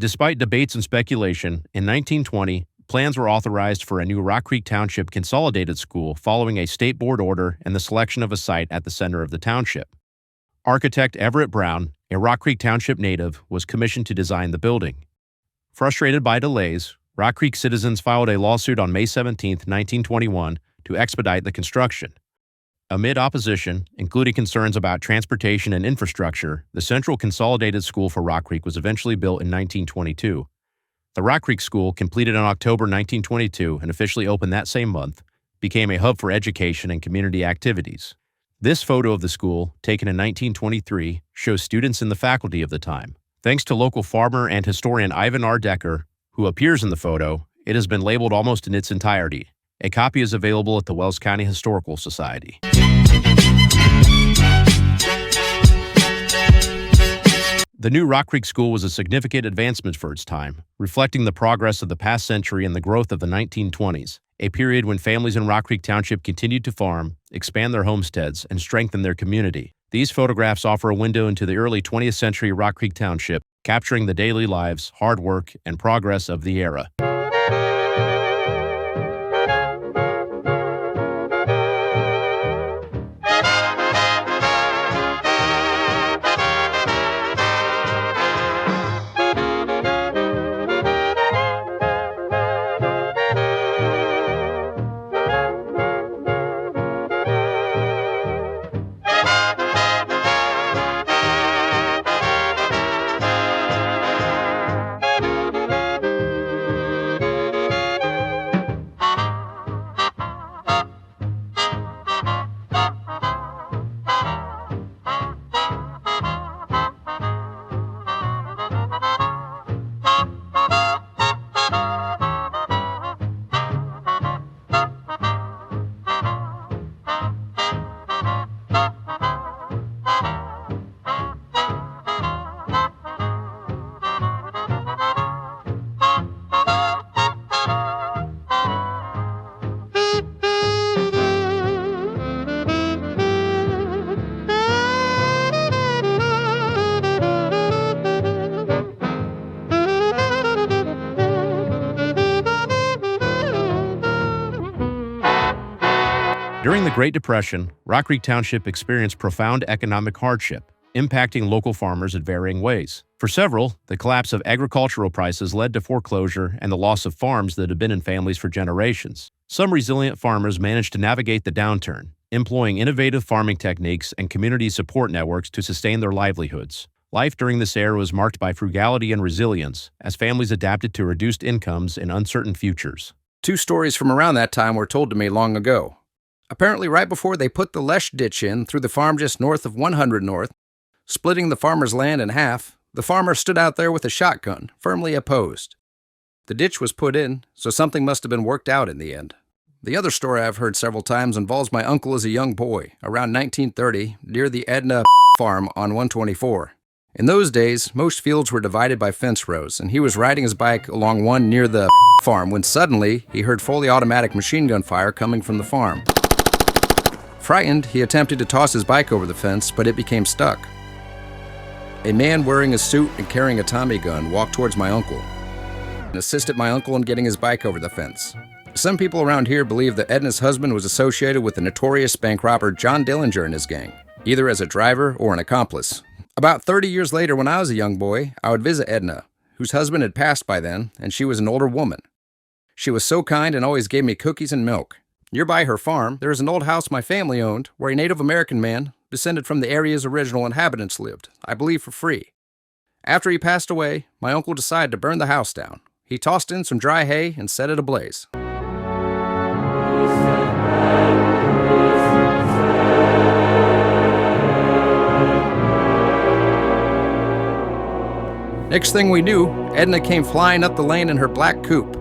Despite debates and speculation, in 1920, plans were authorized for a new Rockcreek Township Consolidated School following a state board order and the selection of a site at the center of the township. Architect Everett Brown, a Rockcreek Township native, was commissioned to design the building. Frustrated by delays, Rockcreek citizens filed a lawsuit on May 17, 1921, to expedite the construction. Amid opposition, including concerns about transportation and infrastructure, the Central Consolidated School for Rockcreek was eventually built in 1922. The Rockcreek School, completed in October 1922 and officially opened that same month, became a hub for education and community activities. This photo of the school, taken in 1923, shows students and the faculty of the time. Thanks to local farmer and historian Ivan R. Decker, who appears in the photo, it has been labeled almost in its entirety. A copy is available at the Wells County Historical Society. The new Rockcreek School was a significant advancement for its time, reflecting the progress of the past century and the growth of the 1920s, a period when families in Rockcreek Township continued to farm, expand their homesteads, and strengthen their community. These photographs offer a window into the early 20th century Rockcreek Township, capturing the daily lives, hard work, and progress of the era. Great Depression, Rockcreek Township experienced profound economic hardship, impacting local farmers in varying ways. For several, the collapse of agricultural prices led to foreclosure and the loss of farms that had been in families for generations. Some resilient farmers managed to navigate the downturn, employing innovative farming techniques and community support networks to sustain their livelihoods. Life during this era was marked by frugality and resilience, as families adapted to reduced incomes and uncertain futures. 2 stories from around that time were told to me long ago. Apparently, right before they put the Lesh ditch in through the farm just north of 100 North, splitting the farmer's land in half, the farmer stood out there with a shotgun, firmly opposed. The ditch was put in, so something must have been worked out in the end. The other story I've heard several times involves my uncle as a young boy, around 1930, near the Edna farm on 124. In those days, most fields were divided by fence rows, and he was riding his bike along one near the farm when suddenly he heard fully automatic machine gun fire coming from the farm. Frightened, he attempted to toss his bike over the fence, but it became stuck. A man wearing a suit and carrying a Tommy gun walked towards my uncle and assisted my uncle in getting his bike over the fence. Some people around here believe that Edna's husband was associated with the notorious bank robber John Dillinger and his gang, either as a driver or an accomplice. About 30 years later, when I was a young boy, I would visit Edna, whose husband had passed by then, and she was an older woman. She was so kind and always gave me cookies and milk. Nearby her farm, there is an old house my family owned, where a Native American man, descended from the area's original inhabitants, lived, I believe for free. After he passed away, my uncle decided to burn the house down. He tossed in some dry hay and set it ablaze. Next thing we knew, Edna came flying up the lane in her black coupe.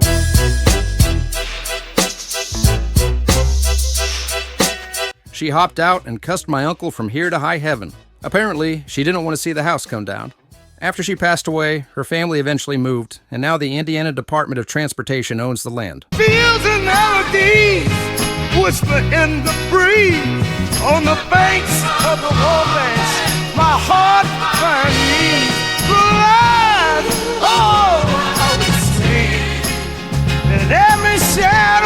She hopped out and cussed my uncle from here to high heaven. Apparently, she didn't want to see the house come down. After she passed away, her family eventually moved, and now the Indiana Department of Transportation owns the land. Fields and melodies whisper in the breeze on the banks of the Wabash. My heart finds ease. I would sing in every shadow.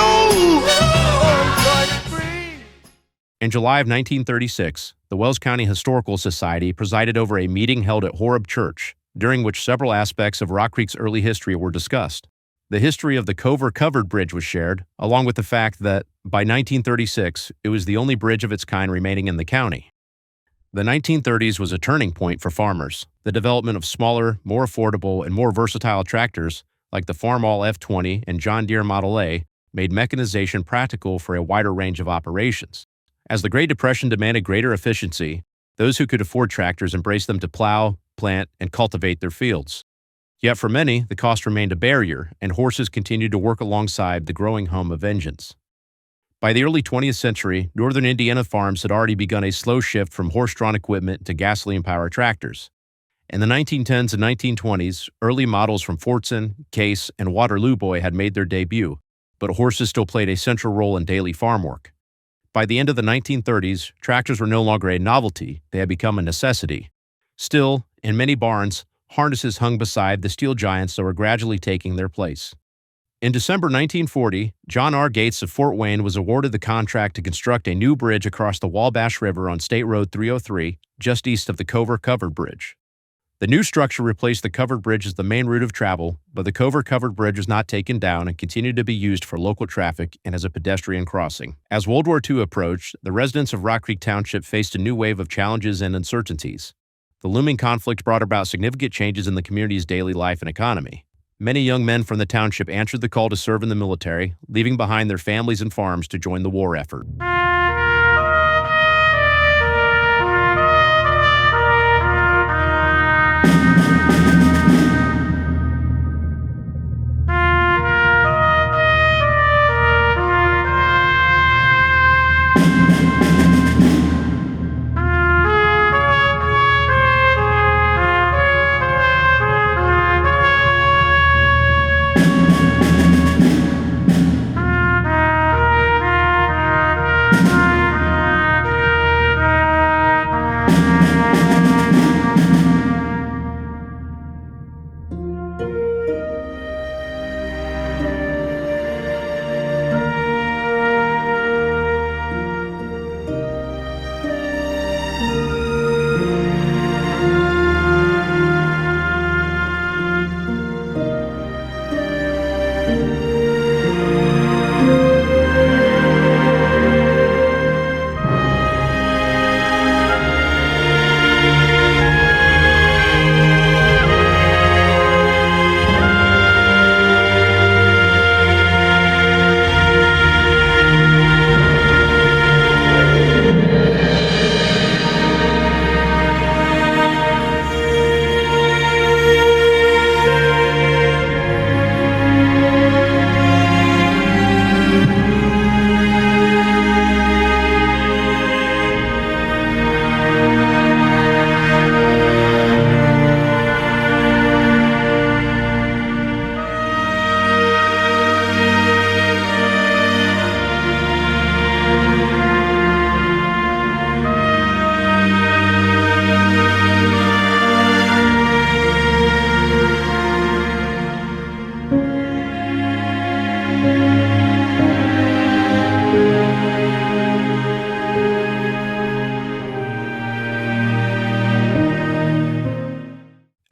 In July of 1936, the Wells County Historical Society presided over a meeting held at Horeb Church, during which several aspects of Rock Creek's early history were discussed. The history of the Cover Covered Bridge was shared, along with the fact that, by 1936, it was the only bridge of its kind remaining in the county. The 1930s was a turning point for farmers. The development of smaller, more affordable, and more versatile tractors, like the Farmall F20 and John Deere Model A, made mechanization practical for a wider range of operations. As the Great Depression demanded greater efficiency, those who could afford tractors embraced them to plow, plant, and cultivate their fields. Yet for many, the cost remained a barrier, and horses continued to work alongside the growing hum of engines. By the early 20th century, northern Indiana farms had already begun a slow shift from horse-drawn equipment to gasoline-powered tractors. In the 1910s and 1920s, early models from Fortson, Case, and Waterloo Boy had made their debut, but horses still played a central role in daily farm work. By the end of the 1930s, tractors were no longer a novelty, they had become a necessity. Still, in many barns, harnesses hung beside the steel giants that were gradually taking their place. In December 1940, John R. Gates of Fort Wayne was awarded the contract to construct a new bridge across the Wabash River on State Road 303, just east of the Cover Covered Bridge. The new structure replaced the covered bridge as the main route of travel, but the Cover Covered Bridge was not taken down and continued to be used for local traffic and as a pedestrian crossing. As World War II approached, the residents of Rockcreek Township faced a new wave of challenges and uncertainties. The looming conflict brought about significant changes in the community's daily life and economy. Many young men from the township answered the call to serve in the military, leaving behind their families and farms to join the war effort.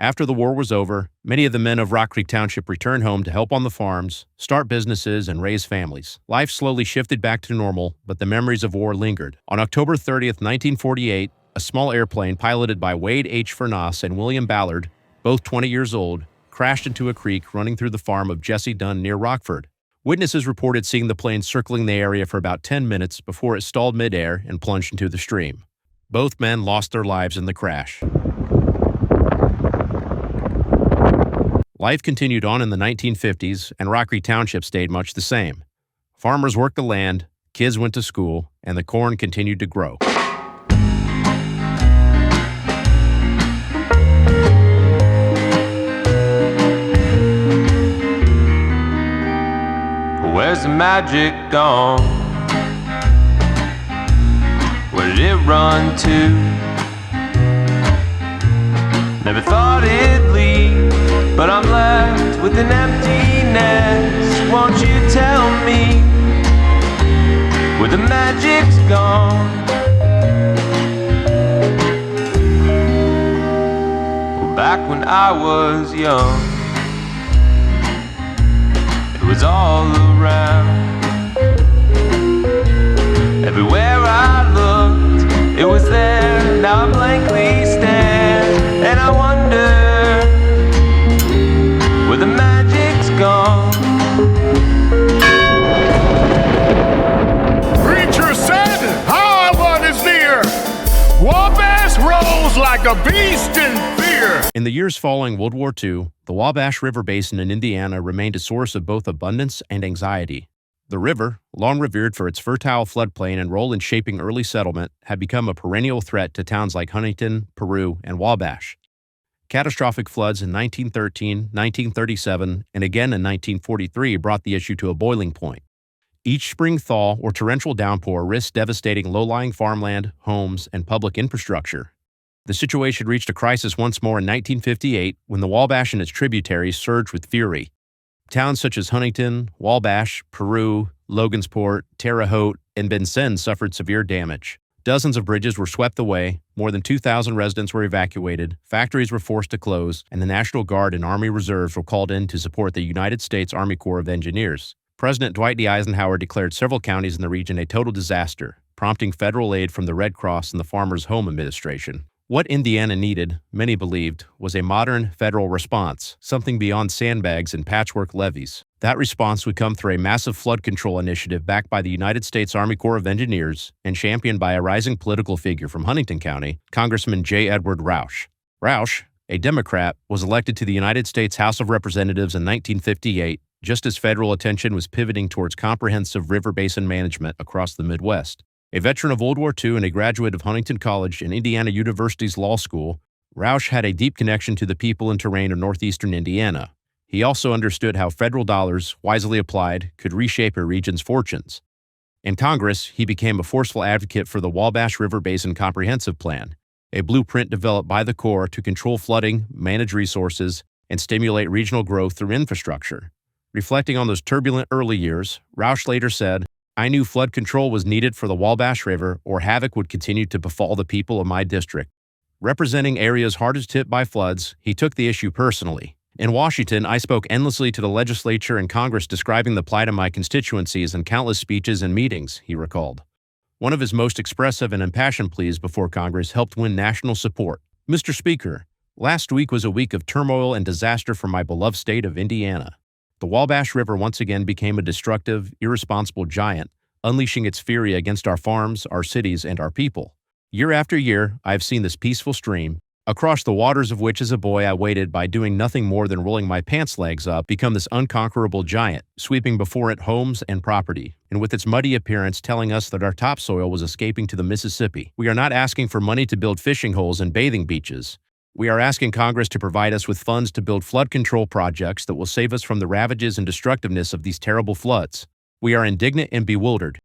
After the war was over, many of the men of Rockcreek Township returned home to help on the farms, start businesses, and raise families. Life slowly shifted back to normal, but the memories of war lingered. On October 30th, 1948, a small airplane piloted by Wade H. Furness and William Ballard, both 20 years old, crashed into a creek running through the farm of Jesse Dunn near Rockford. Witnesses reported seeing the plane circling the area for about 10 minutes before it stalled midair and plunged into the stream. Both men lost their lives in the crash. Life continued on in the 1950s, and Rockcreek Township stayed much the same. Farmers worked the land, kids went to school, and the corn continued to grow. Where's the magic gone? Where did it run to? Never thought it'd leave, but I'm left with an emptiness. Won't you tell me where the magic's gone? Well, back when I was young, it was all around. Everywhere I looked, it was there. Now I blankly stare, and I wonder where the magic's gone. Preacher said, "Our one is near. Wabash rolls like a beast in fear." In the years following World War II, the Wabash River Basin in Indiana remained a source of both abundance and anxiety. The river, long revered for its fertile floodplain and role in shaping early settlement, had become a perennial threat to towns like Huntington, Peru, and Wabash. Catastrophic floods in 1913, 1937, and again in 1943 brought the issue to a boiling point. Each spring thaw or torrential downpour risked devastating low-lying farmland, homes, and public infrastructure. The situation reached a crisis once more in 1958 when the Wabash and its tributaries surged with fury. Towns such as Huntington, Wabash, Peru, Logansport, Terre Haute, and Vincennes suffered severe damage. Dozens of bridges were swept away, more than 2,000 residents were evacuated, factories were forced to close, and the National Guard and Army Reserves were called in to support the United States Army Corps of Engineers. President Dwight D. Eisenhower declared several counties in the region a total disaster, prompting federal aid from the Red Cross and the Farmers' Home Administration. What Indiana needed, many believed, was a modern federal response, something beyond sandbags and patchwork levees. That response would come through a massive flood control initiative backed by the United States Army Corps of Engineers and championed by a rising political figure from Huntington County, Congressman J. Edward Roush. Roush, a Democrat, was elected to the United States House of Representatives in 1958, just as federal attention was pivoting towards comprehensive river basin management across the Midwest. A veteran of World War II and a graduate of Huntington College and Indiana University's law school, Roush had a deep connection to the people and terrain of northeastern Indiana. He also understood how federal dollars, wisely applied, could reshape a region's fortunes. In Congress, he became a forceful advocate for the Wabash River Basin Comprehensive Plan, a blueprint developed by the Corps to control flooding, manage resources, and stimulate regional growth through infrastructure. Reflecting on those turbulent early years, Roush later said, "I knew flood control was needed for the Wabash River, or havoc would continue to befall the people of my district." Representing areas hardest hit by floods, he took the issue personally. In Washington, I spoke endlessly to the legislature and Congress describing the plight of my constituencies in countless speeches and meetings, he recalled. One of his most expressive and impassioned pleas before Congress helped win national support. "Mr. Speaker, last week was a week of turmoil and disaster for my beloved state of Indiana. The Wabash River once again became a destructive, irresponsible giant, unleashing its fury against our farms, our cities, and our people. Year after year, I have seen this peaceful stream, across the waters of which as a boy I waded by doing nothing more than rolling my pants legs up, become this unconquerable giant, sweeping before it homes and property, and with its muddy appearance telling us that our topsoil was escaping to the Mississippi. We are not asking for money to build fishing holes and bathing beaches. We are asking Congress to provide us with funds to build flood control projects that will save us from the ravages and destructiveness of these terrible floods. We are indignant and bewildered.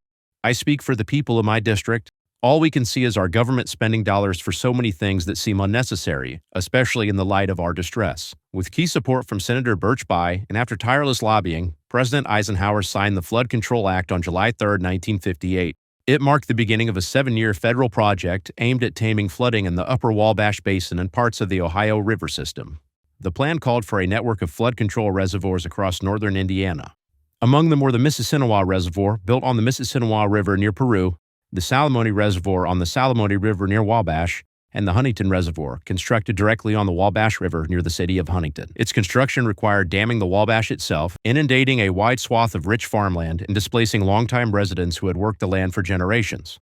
I speak for the people of my district. All we can see is our government spending dollars for so many things that seem unnecessary, especially in the light of our distress." With key support from Senator Birch Bayh, and after tireless lobbying, President Eisenhower signed the Flood Control Act on July 3, 1958. It marked the beginning of a 7-year federal project aimed at taming flooding in the Upper Wabash Basin and parts of the Ohio River system. The plan called for a network of flood control reservoirs across northern Indiana. Among them were the Mississinewa Reservoir, built on the Mississinewa River near Peru, the Salamone Reservoir on the Salamone River near Wabash, and the Huntington Reservoir, constructed directly on the Wabash River near the city of Huntington. Its construction required damming the Wabash itself, inundating a wide swath of rich farmland, and displacing longtime residents who had worked the land for generations.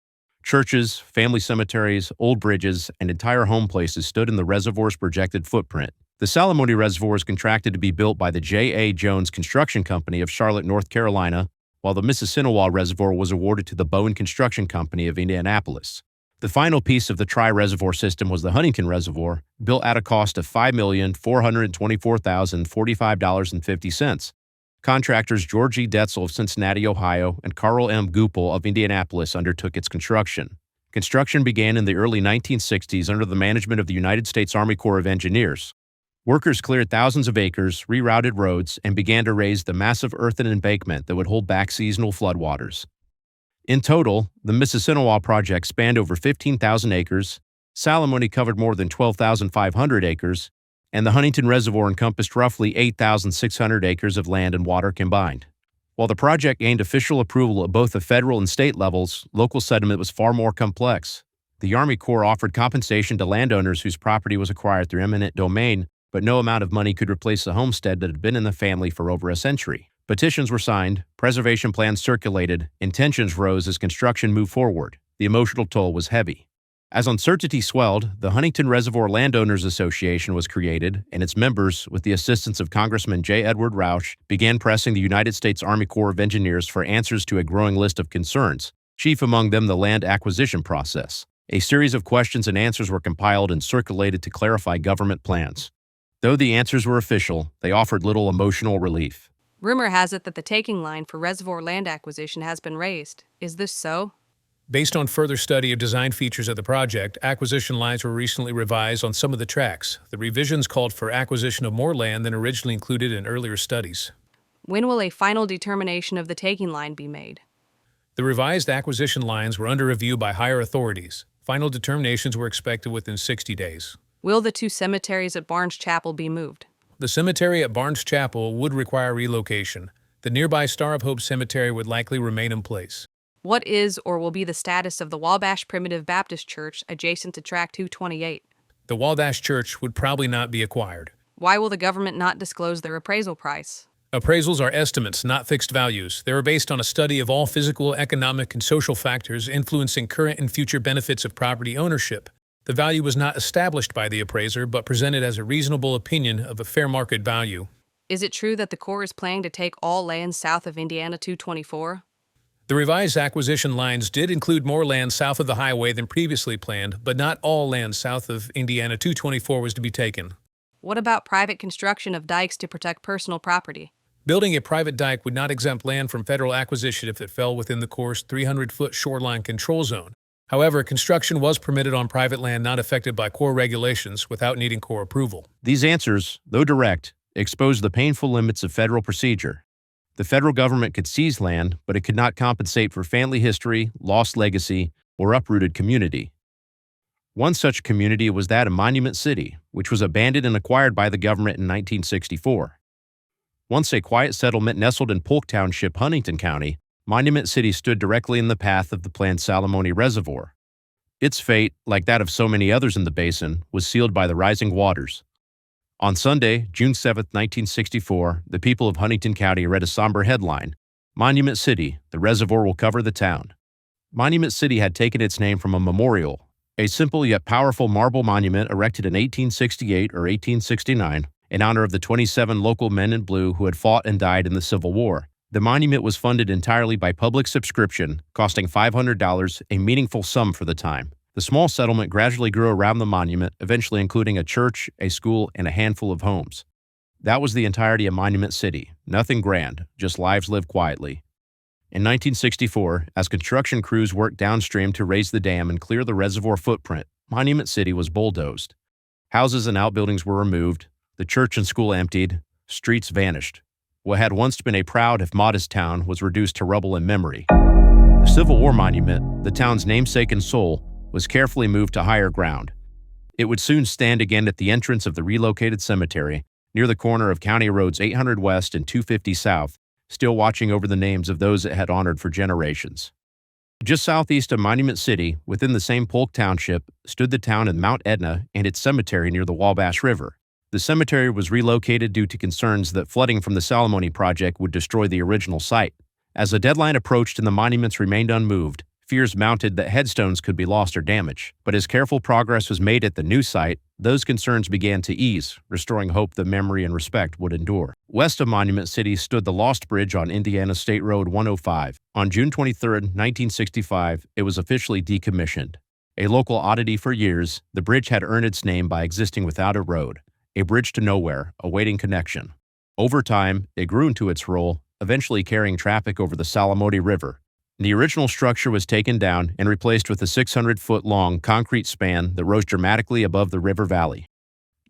Churches, family cemeteries, old bridges, and entire home places stood in the reservoir's projected footprint. The Salamone Reservoir was contracted to be built by the J.A. Jones Construction Company of Charlotte, North Carolina, while the Mississinewa Reservoir was awarded to the Bowen Construction Company of Indianapolis. The final piece of the tri-reservoir system was the Huntington Reservoir, built at a cost of $5,424,045.50. Contractors George E. Detzel of Cincinnati, Ohio, and Carl M. Goupel of Indianapolis undertook its construction. Construction began in the early 1960s under the management of the United States Army Corps of Engineers. Workers cleared thousands of acres, rerouted roads, and began to raise the massive earthen embankment that would hold back seasonal floodwaters. In total, the Mississinewa project spanned over 15,000 acres, Salamone covered more than 12,500 acres, and the Huntington Reservoir encompassed roughly 8,600 acres of land and water combined. While the project gained official approval at both the federal and state levels, local settlement was far more complex. The Army Corps offered compensation to landowners whose property was acquired through eminent domain, but no amount of money could replace the homestead that had been in the family for over a century. Petitions were signed, preservation plans circulated, and tensions rose as construction moved forward. The emotional toll was heavy. As uncertainty swelled, the Huntington Reservoir Landowners Association was created, and its members, with the assistance of Congressman J. Edward Rausch, began pressing the United States Army Corps of Engineers for answers to a growing list of concerns, chief among them the land acquisition process. A series of questions and answers were compiled and circulated to clarify government plans. Though the answers were official, they offered little emotional relief. Rumor has it that the taking line for reservoir land acquisition has been raised. Is this so? Based on further study of design features of the project, acquisition lines were recently revised on some of the tracks. The revisions called for acquisition of more land than originally included in earlier studies. When will a final determination of the taking line be made? The revised acquisition lines were under review by higher authorities. Final determinations were expected within 60 days. Will the two cemeteries at Barnes Chapel be moved? The cemetery at Barnes Chapel would require relocation. The nearby Star of Hope Cemetery would likely remain in place. What is or will be the status of the Wabash Primitive Baptist Church adjacent to Track 228? The Wabash Church would probably not be acquired. Why will the government not disclose their appraisal price? Appraisals are estimates, not fixed values. They are based on a study of all physical, economic, and social factors influencing current and future benefits of property ownership. The value was not established by the appraiser, but presented as a reasonable opinion of a fair market value. Is it true that the Corps is planning to take all land south of Indiana 224? The revised acquisition lines did include more land south of the highway than previously planned, but not all land south of Indiana 224 was to be taken. What about private construction of dikes to protect personal property? Building a private dike would not exempt land from federal acquisition if it fell within the Corps' 300-foot shoreline control zone. However, construction was permitted on private land not affected by Corps regulations without needing Corps approval. These answers, though direct, exposed the painful limits of federal procedure. The federal government could seize land, but it could not compensate for family history, lost legacy, or uprooted community. One such community was that of Monument City, which was abandoned and acquired by the government in 1964. Once a quiet settlement nestled in Polk Township, Huntington County, Monument City stood directly in the path of the planned Salamone Reservoir. Its fate, like that of so many others in the basin, was sealed by the rising waters. On Sunday, June 7, 1964, the people of Huntington County read a somber headline, "Monument City, the reservoir will cover the town." Monument City had taken its name from a memorial, a simple yet powerful marble monument erected in 1868 or 1869 in honor of the 27 local men in blue who had fought and died in the Civil War. The monument was funded entirely by public subscription, costing $500, a meaningful sum for the time. The small settlement gradually grew around the monument, eventually including a church, a school, and a handful of homes. That was the entirety of Monument City. Nothing grand, just lives lived quietly. In 1964, as construction crews worked downstream to raise the dam and clear the reservoir footprint, Monument City was bulldozed. Houses and outbuildings were removed, the church and school emptied, streets vanished. What had once been a proud, if modest town was reduced to rubble and memory. The Civil War monument, the town's namesake and soul, was carefully moved to higher ground. It would soon stand again at the entrance of the relocated cemetery, near the corner of County Roads 800 West and 250 South, still watching over the names of those it had honored for generations. Just southeast of Monument City, within the same Polk Township, stood the town of Mount Etna and its cemetery near the Wabash River. The cemetery was relocated due to concerns that flooding from the Salamone project would destroy the original site. As the deadline approached and the monuments remained unmoved, fears mounted that headstones could be lost or damaged. But as careful progress was made at the new site, those concerns began to ease, restoring hope that memory and respect would endure. West of Monument City stood the Lost Bridge on Indiana State Road 105. On June 23, 1965, it was officially decommissioned. A local oddity for years, the bridge had earned its name by existing without a road, a bridge to nowhere, awaiting connection. Over time, it grew into its role, eventually carrying traffic over the Salamone River. The original structure was taken down and replaced with a 600-foot-long concrete span that rose dramatically above the river valley.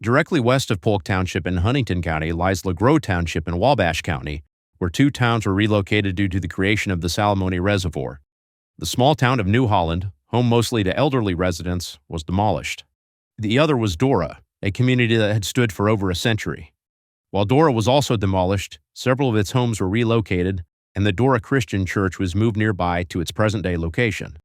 Directly west of Polk Township in Huntington County lies LaGrow Township in Wabash County, where two towns were relocated due to the creation of the Salamone Reservoir. The small town of New Holland, home mostly to elderly residents, was demolished. The other was Dora, a community that had stood for over a century. While Dora was also demolished, several of its homes were relocated, and the Dora Christian Church was moved nearby to its present-day location.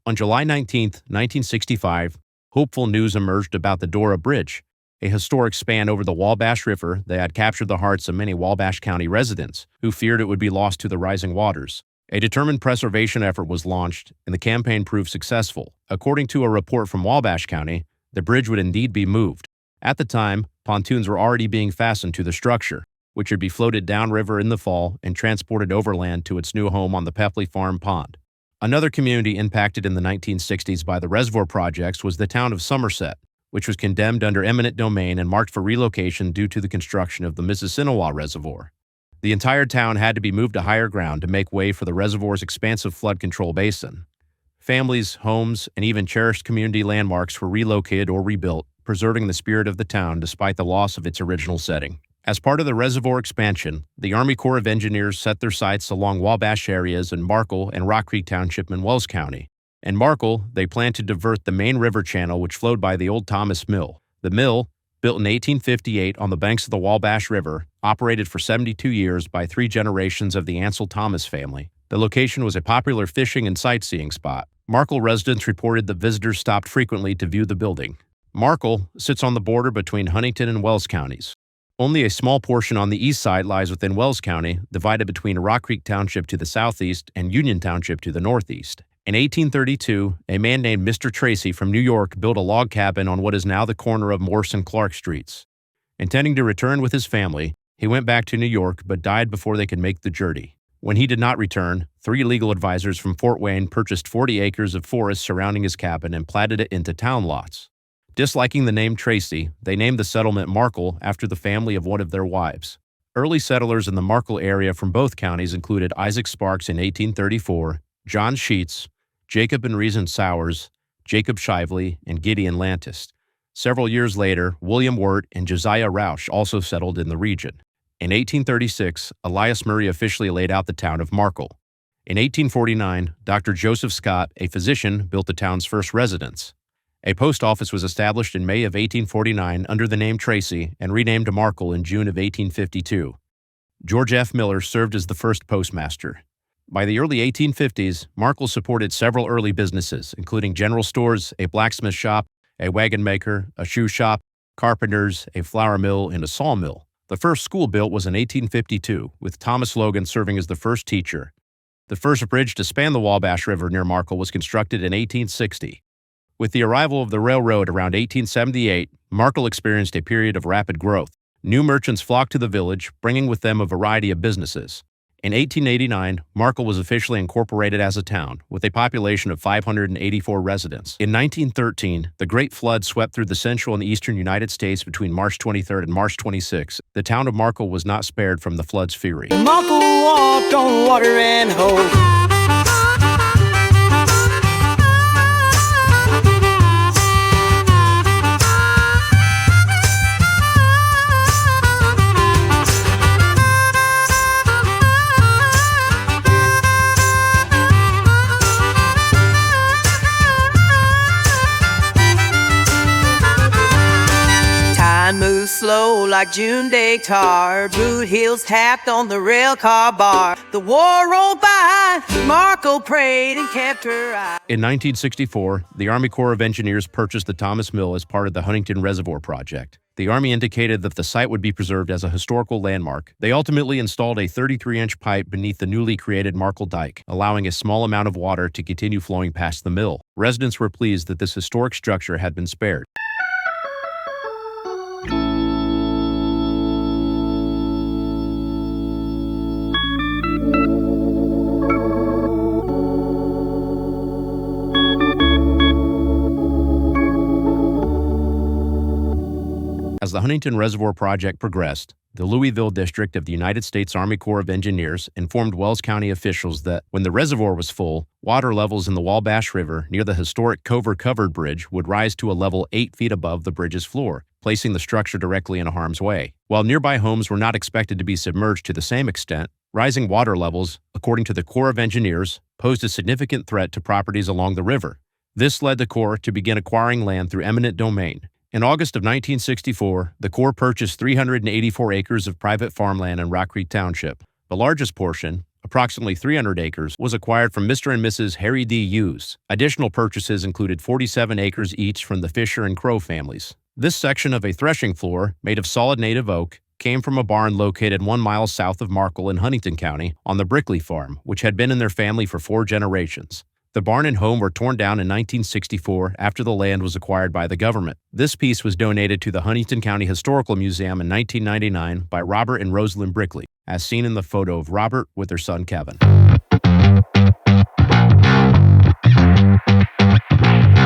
On July 19, 1965, hopeful news emerged about the Dora Bridge, a historic span over the Wabash River that had captured the hearts of many Wabash County residents who feared it would be lost to the rising waters. A determined preservation effort was launched, and the campaign proved successful. According to a report from Wabash County, the bridge would indeed be moved. At the time, pontoons were already being fastened to the structure, which would be floated downriver in the fall and transported overland to its new home on the Pepley Farm Pond. Another community impacted in the 1960s by the reservoir projects was the town of Somerset, which was condemned under eminent domain and marked for relocation due to the construction of the Mississinawa Reservoir. The entire town had to be moved to higher ground to make way for the reservoir's expansive flood control basin. Families, homes, and even cherished community landmarks were relocated or rebuilt, preserving the spirit of the town despite the loss of its original setting. As part of the reservoir expansion, the Army Corps of Engineers set their sights along Wabash areas in Markle and Rockcreek Township in Wells County. In Markle, they planned to divert the main river channel which flowed by the old Thomas Mill. The mill, built in 1858 on the banks of the Wabash River, operated for 72 years by 3 generations of the Ansel Thomas family. The location was a popular fishing and sightseeing spot. Markle residents reported that visitors stopped frequently to view the building. Markle sits on the border between Huntington and Wells counties. Only a small portion on the east side lies within Wells County, divided between Rockcreek Township to the southeast and Union Township to the northeast. In 1832, a man named Mr. Tracy from New York built a log cabin on what is now the corner of Morse and Clark Streets. Intending to return with his family, he went back to New York but died before they could make the journey. When he did not return, 3 legal advisors from Fort Wayne purchased 40 acres of forest surrounding his cabin and platted it into town lots. Disliking the name Tracy, they named the settlement Markle after the family of one of their wives. Early settlers in the Markle area from both counties included Isaac Sparks in 1834, John Sheets, Jacob and Reason Sowers, Jacob Shively, and Gideon Lantis. Several years later, William Wirt and Josiah Roush also settled in the region. In 1836, Elias Murray officially laid out the town of Markle. In 1849, Dr. Joseph Scott, a physician, built the town's first residence. A post office was established in May of 1849 under the name Tracy and renamed to Markle in June of 1852. George F. Miller served as the first postmaster. By the early 1850s, Markle supported several early businesses, including general stores, a blacksmith shop, a wagon maker, a shoe shop, carpenters, a flour mill, and a sawmill. The first school built was in 1852, with Thomas Logan serving as the first teacher. The first bridge to span the Wabash River near Markle was constructed in 1860. With the arrival of the railroad around 1878, Markle experienced a period of rapid growth. New merchants flocked to the village, bringing with them a variety of businesses. In 1889, Markle was officially incorporated as a town, with a population of 584 residents. In 1913, the Great Flood swept through the central and eastern United States between March 23 and March 26. The town of Markle was not spared from the flood's fury. Markle walked on water and hope. too slow like June day tar. Boot heels tapped on the rail car bar. The war rolled by, Marco prayed and kept her eye. In 1964, the Army Corps of Engineers purchased the Thomas Mill as part of the Huntington Reservoir project. The Army indicated that the site would be preserved as a historical landmark. They ultimately installed a 33-inch pipe beneath the newly created Markle Dike, allowing a small amount of water to continue flowing past the mill. Residents were pleased that this historic structure had been spared. As the Huntington Reservoir project progressed, the Louisville District of the United States Army Corps of Engineers informed Wells County officials that when the reservoir was full, water levels in the Wabash River near the historic Cover Covered Bridge would rise to a level 8 feet above the bridge's floor, placing the structure directly in harm's way. While nearby homes were not expected to be submerged to the same extent, rising water levels, according to the Corps of Engineers, posed a significant threat to properties along the river. This led the Corps to begin acquiring land through eminent domain. In August of 1964, the Corps purchased 384 acres of private farmland in Rockcreek Township. The largest portion, approximately 300 acres, was acquired from Mr. and Mrs. Harry D. Hughes. Additional purchases included 47 acres each from the Fisher and Crow families. This section of a threshing floor, made of solid native oak, came from a barn located 1 mile south of Markle in Huntington County on the Brickley farm, which had been in their family for 4 generations. The barn and home were torn down in 1964 after the land was acquired by the government. This piece was donated to the Huntington County Historical Museum in 1999 by Robert and Rosalind Brickley, as seen in the photo of Robert with their son Kevin.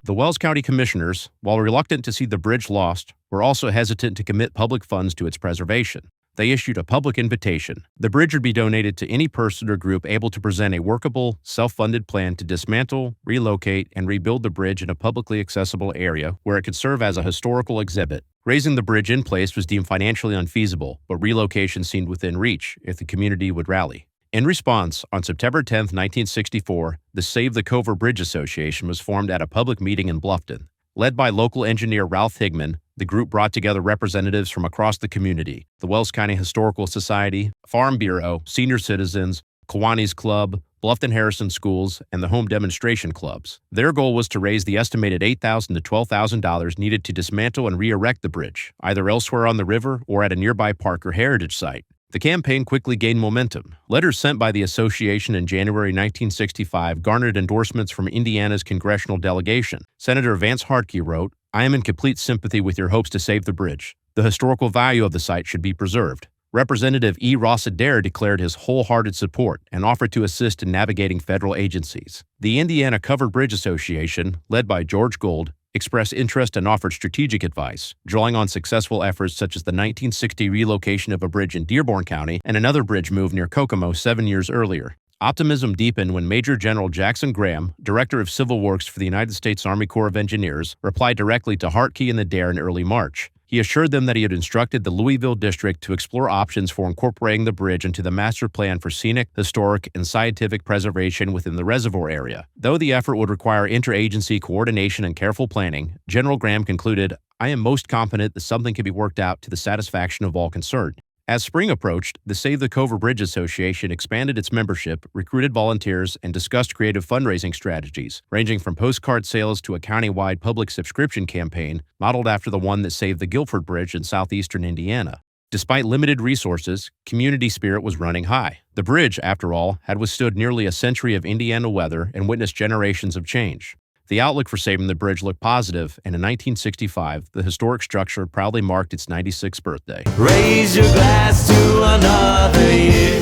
The Wells County Commissioners, while reluctant to see the bridge lost, were also hesitant to commit public funds to its preservation. They issued a public invitation. The bridge would be donated to any person or group able to present a workable, self-funded plan to dismantle, relocate, and rebuild the bridge in a publicly accessible area where it could serve as a historical exhibit. Raising the bridge in place was deemed financially unfeasible, but relocation seemed within reach if the community would rally. In response, on September 10, 1964, the Save the Cover Bridge Association was formed at a public meeting in Bluffton. Led by local engineer Ralph Higman, the group brought together representatives from across the community, the Wells County Historical Society, Farm Bureau, Senior Citizens, Kiwanis Club, Bluffton Harrison Schools, and the Home Demonstration Clubs. Their goal was to raise the estimated $8,000 to $12,000 needed to dismantle and re-erect the bridge, either elsewhere on the river or at a nearby park or heritage site. The campaign quickly gained momentum. Letters sent by the association in January 1965 garnered endorsements from Indiana's congressional delegation. Senator Vance Hartke wrote, "I am in complete sympathy with your hopes to save the bridge. The historical value of the site should be preserved." Representative E. Ross Adair declared his wholehearted support and offered to assist in navigating federal agencies. The Indiana Covered Bridge Association, led by George Gold, expressed interest and offered strategic advice, drawing on successful efforts such as the 1960 relocation of a bridge in Dearborn County and another bridge move near Kokomo 7 years earlier. Optimism deepened when Major General Jackson Graham, Director of Civil Works for the United States Army Corps of Engineers, replied directly to Hartke and Adair in early March. He assured them that he had instructed the Louisville District to explore options for incorporating the bridge into the master plan for scenic, historic, and scientific preservation within the reservoir area. Though the effort would require interagency coordination and careful planning, General Graham concluded, "I am most confident that something can be worked out to the satisfaction of all concerned." As spring approached, the Save the Cover Bridge Association expanded its membership, recruited volunteers, and discussed creative fundraising strategies, ranging from postcard sales to a county-wide public subscription campaign modeled after the one that saved the Guilford Bridge in southeastern Indiana. Despite limited resources, community spirit was running high. The bridge, after all, had withstood nearly a century of Indiana weather and witnessed generations of change. The outlook for saving the bridge looked positive, and in 1965, the historic structure proudly marked its 96th birthday. Raise your glass to another year.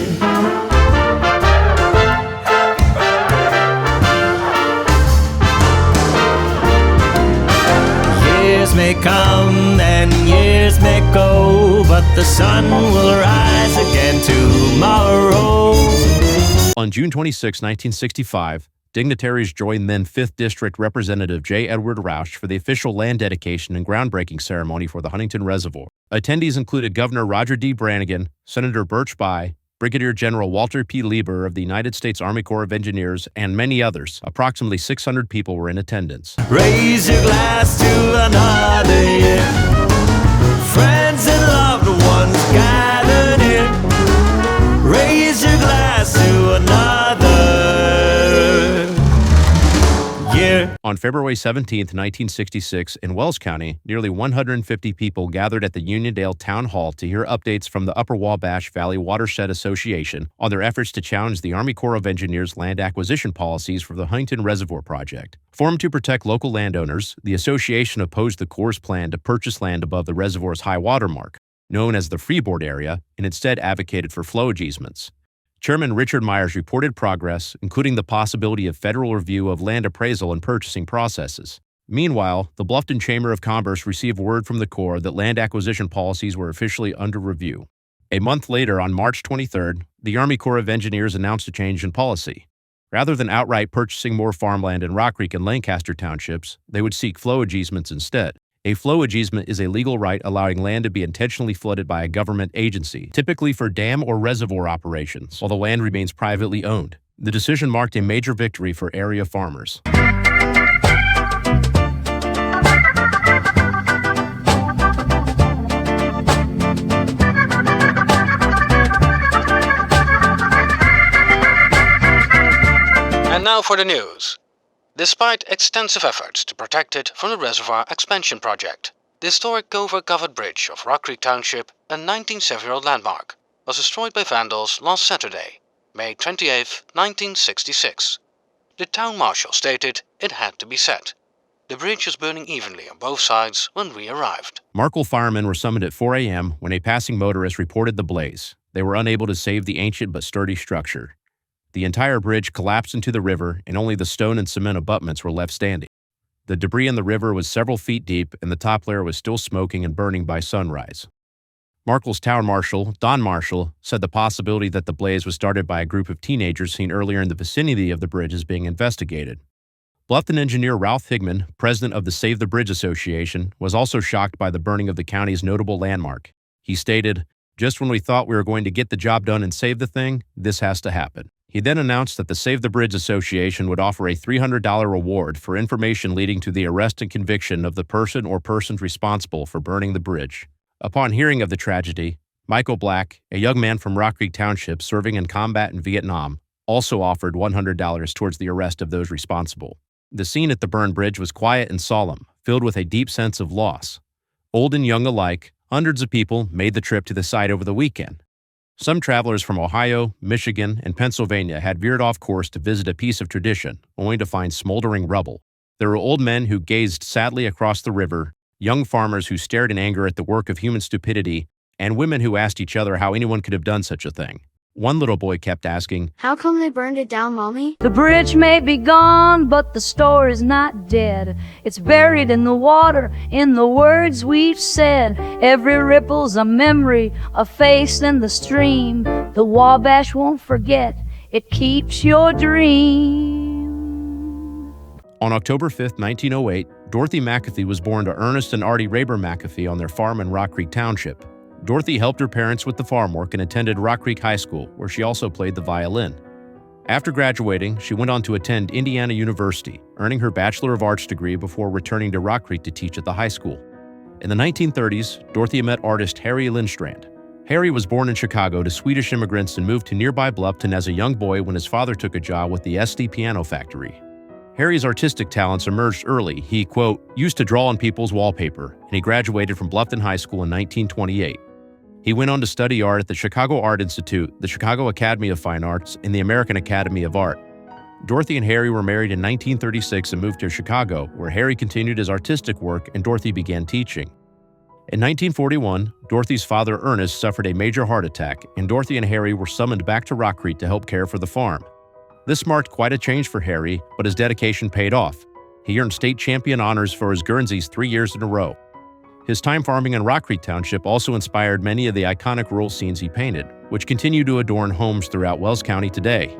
Years may come and years may go, but the sun will rise again tomorrow. On June 26, 1965, dignitaries joined then 5th District Representative J. Edward Rausch for the official land dedication and groundbreaking ceremony for the Huntington Reservoir. Attendees included Governor Roger D. Brannigan, Senator Birch Bayh, Brigadier General Walter P. Lieber of the United States Army Corps of Engineers, and many others. Approximately 600 people were in attendance. Raise your glass to another year. Friends On February 17, 1966, in Wells County, nearly 150 people gathered at the Uniondale Town Hall to hear updates from the Upper Wabash Valley Watershed Association on their efforts to challenge the Army Corps of Engineers' land acquisition policies for the Huntington Reservoir project. Formed to protect local landowners, the association opposed the Corps' plan to purchase land above the reservoir's high water mark, known as the freeboard area, and instead advocated for flowage easements. Chairman Richard Myers reported progress, including the possibility of federal review of land appraisal and purchasing processes. Meanwhile, the Bluffton Chamber of Commerce received word from the Corps that land acquisition policies were officially under review. A month later, on March 23rd, the Army Corps of Engineers announced a change in policy. Rather than outright purchasing more farmland in Rockcreek and Lancaster townships, they would seek flowage easements instead. A flowage easement is a legal right allowing land to be intentionally flooded by a government agency, typically for dam or reservoir operations, while the land remains privately owned. The decision marked a major victory for area farmers. And now for the news. Despite extensive efforts to protect it from the reservoir expansion project, the historic Covered Bridge of Rockcreek Township, a 1970-year-old landmark, was destroyed by vandals last Saturday, May 28, 1966. The town marshal stated it had to be set. The bridge was burning evenly on both sides when we arrived. Markle firemen were summoned at 4 a.m. when a passing motorist reported the blaze. They were unable to save the ancient but sturdy structure. The entire bridge collapsed into the river, and only the stone and cement abutments were left standing. The debris in the river was several feet deep, and the top layer was still smoking and burning by sunrise. Markle's town marshal, Don Marshall, said the possibility that the blaze was started by a group of teenagers seen earlier in the vicinity of the bridge is being investigated. Bluffton engineer Ralph Higman, president of the Save the Bridge Association, was also shocked by the burning of the county's notable landmark. He stated, "Just when we thought we were going to get the job done and save the thing, this has to happen." He then announced that the Save the Bridge Association would offer a $300 reward for information leading to the arrest and conviction of the person or persons responsible for burning the bridge. Upon hearing of the tragedy, Michael Black, a young man from Rockcreek Township serving in combat in Vietnam, also offered $100 towards the arrest of those responsible. The scene at the burned bridge was quiet and solemn, filled with a deep sense of loss. Old and young alike, hundreds of people made the trip to the site over the weekend. Some travelers from Ohio, Michigan, and Pennsylvania had veered off course to visit a piece of tradition, only to find smoldering rubble. There were old men who gazed sadly across the river, young farmers who stared in anger at the work of human stupidity, and women who asked each other how anyone could have done such a thing. One little boy kept asking, "How come they burned it down, Mommy?" The bridge may be gone, but the story's not dead. It's buried in the water, in the words we've said. Every ripple's a memory, a face in the stream. The Wabash won't forget, it keeps your dream. On October 5, 1908, Dorothy McAfee was born to Ernest and Artie Raber McAfee on their farm in Rockcreek Township. Dorothy helped her parents with the farm work and attended Rockcreek High School, where she also played the violin. After graduating, she went on to attend Indiana University, earning her Bachelor of Arts degree before returning to Rockcreek to teach at the high school. In the 1930s, Dorothy met artist Harry Lindstrand. Harry was born in Chicago to Swedish immigrants and moved to nearby Bluffton as a young boy when his father took a job with the SD Piano Factory. Harry's artistic talents emerged early. He, quote, used to draw on people's wallpaper, and he graduated from Bluffton High School in 1928. He went on to study art at the Chicago Art Institute, the Chicago Academy of Fine Arts, and the American Academy of Art. Dorothy and Harry were married in 1936 and moved to Chicago, where Harry continued his artistic work and Dorothy began teaching. In 1941, Dorothy's father Ernest suffered a major heart attack, and Dorothy and Harry were summoned back to Rockcreek to help care for the farm. This marked quite a change for Harry, but his dedication paid off. He earned state champion honors for his Guernseys 3 years in a row. His time farming in Rockcreek Township also inspired many of the iconic rural scenes he painted, which continue to adorn homes throughout Wells County today.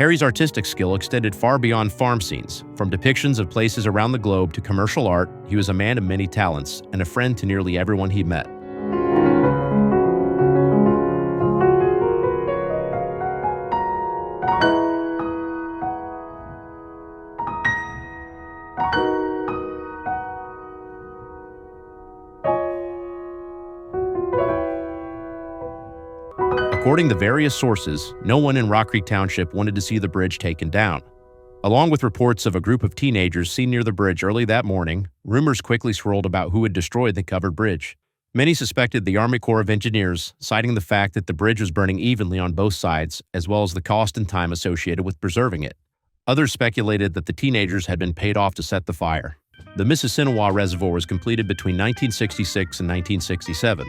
Harry's artistic skill extended far beyond farm scenes. From depictions of places around the globe to commercial art, he was a man of many talents and a friend to nearly everyone he met. According to various sources, no one in Rockcreek Township wanted to see the bridge taken down. Along with reports of a group of teenagers seen near the bridge early that morning, rumors quickly swirled about who had destroyed the covered bridge. Many suspected the Army Corps of Engineers, citing the fact that the bridge was burning evenly on both sides, as well as the cost and time associated with preserving it. Others speculated that the teenagers had been paid off to set the fire. The Upper Reservoir was completed between 1966 and 1967.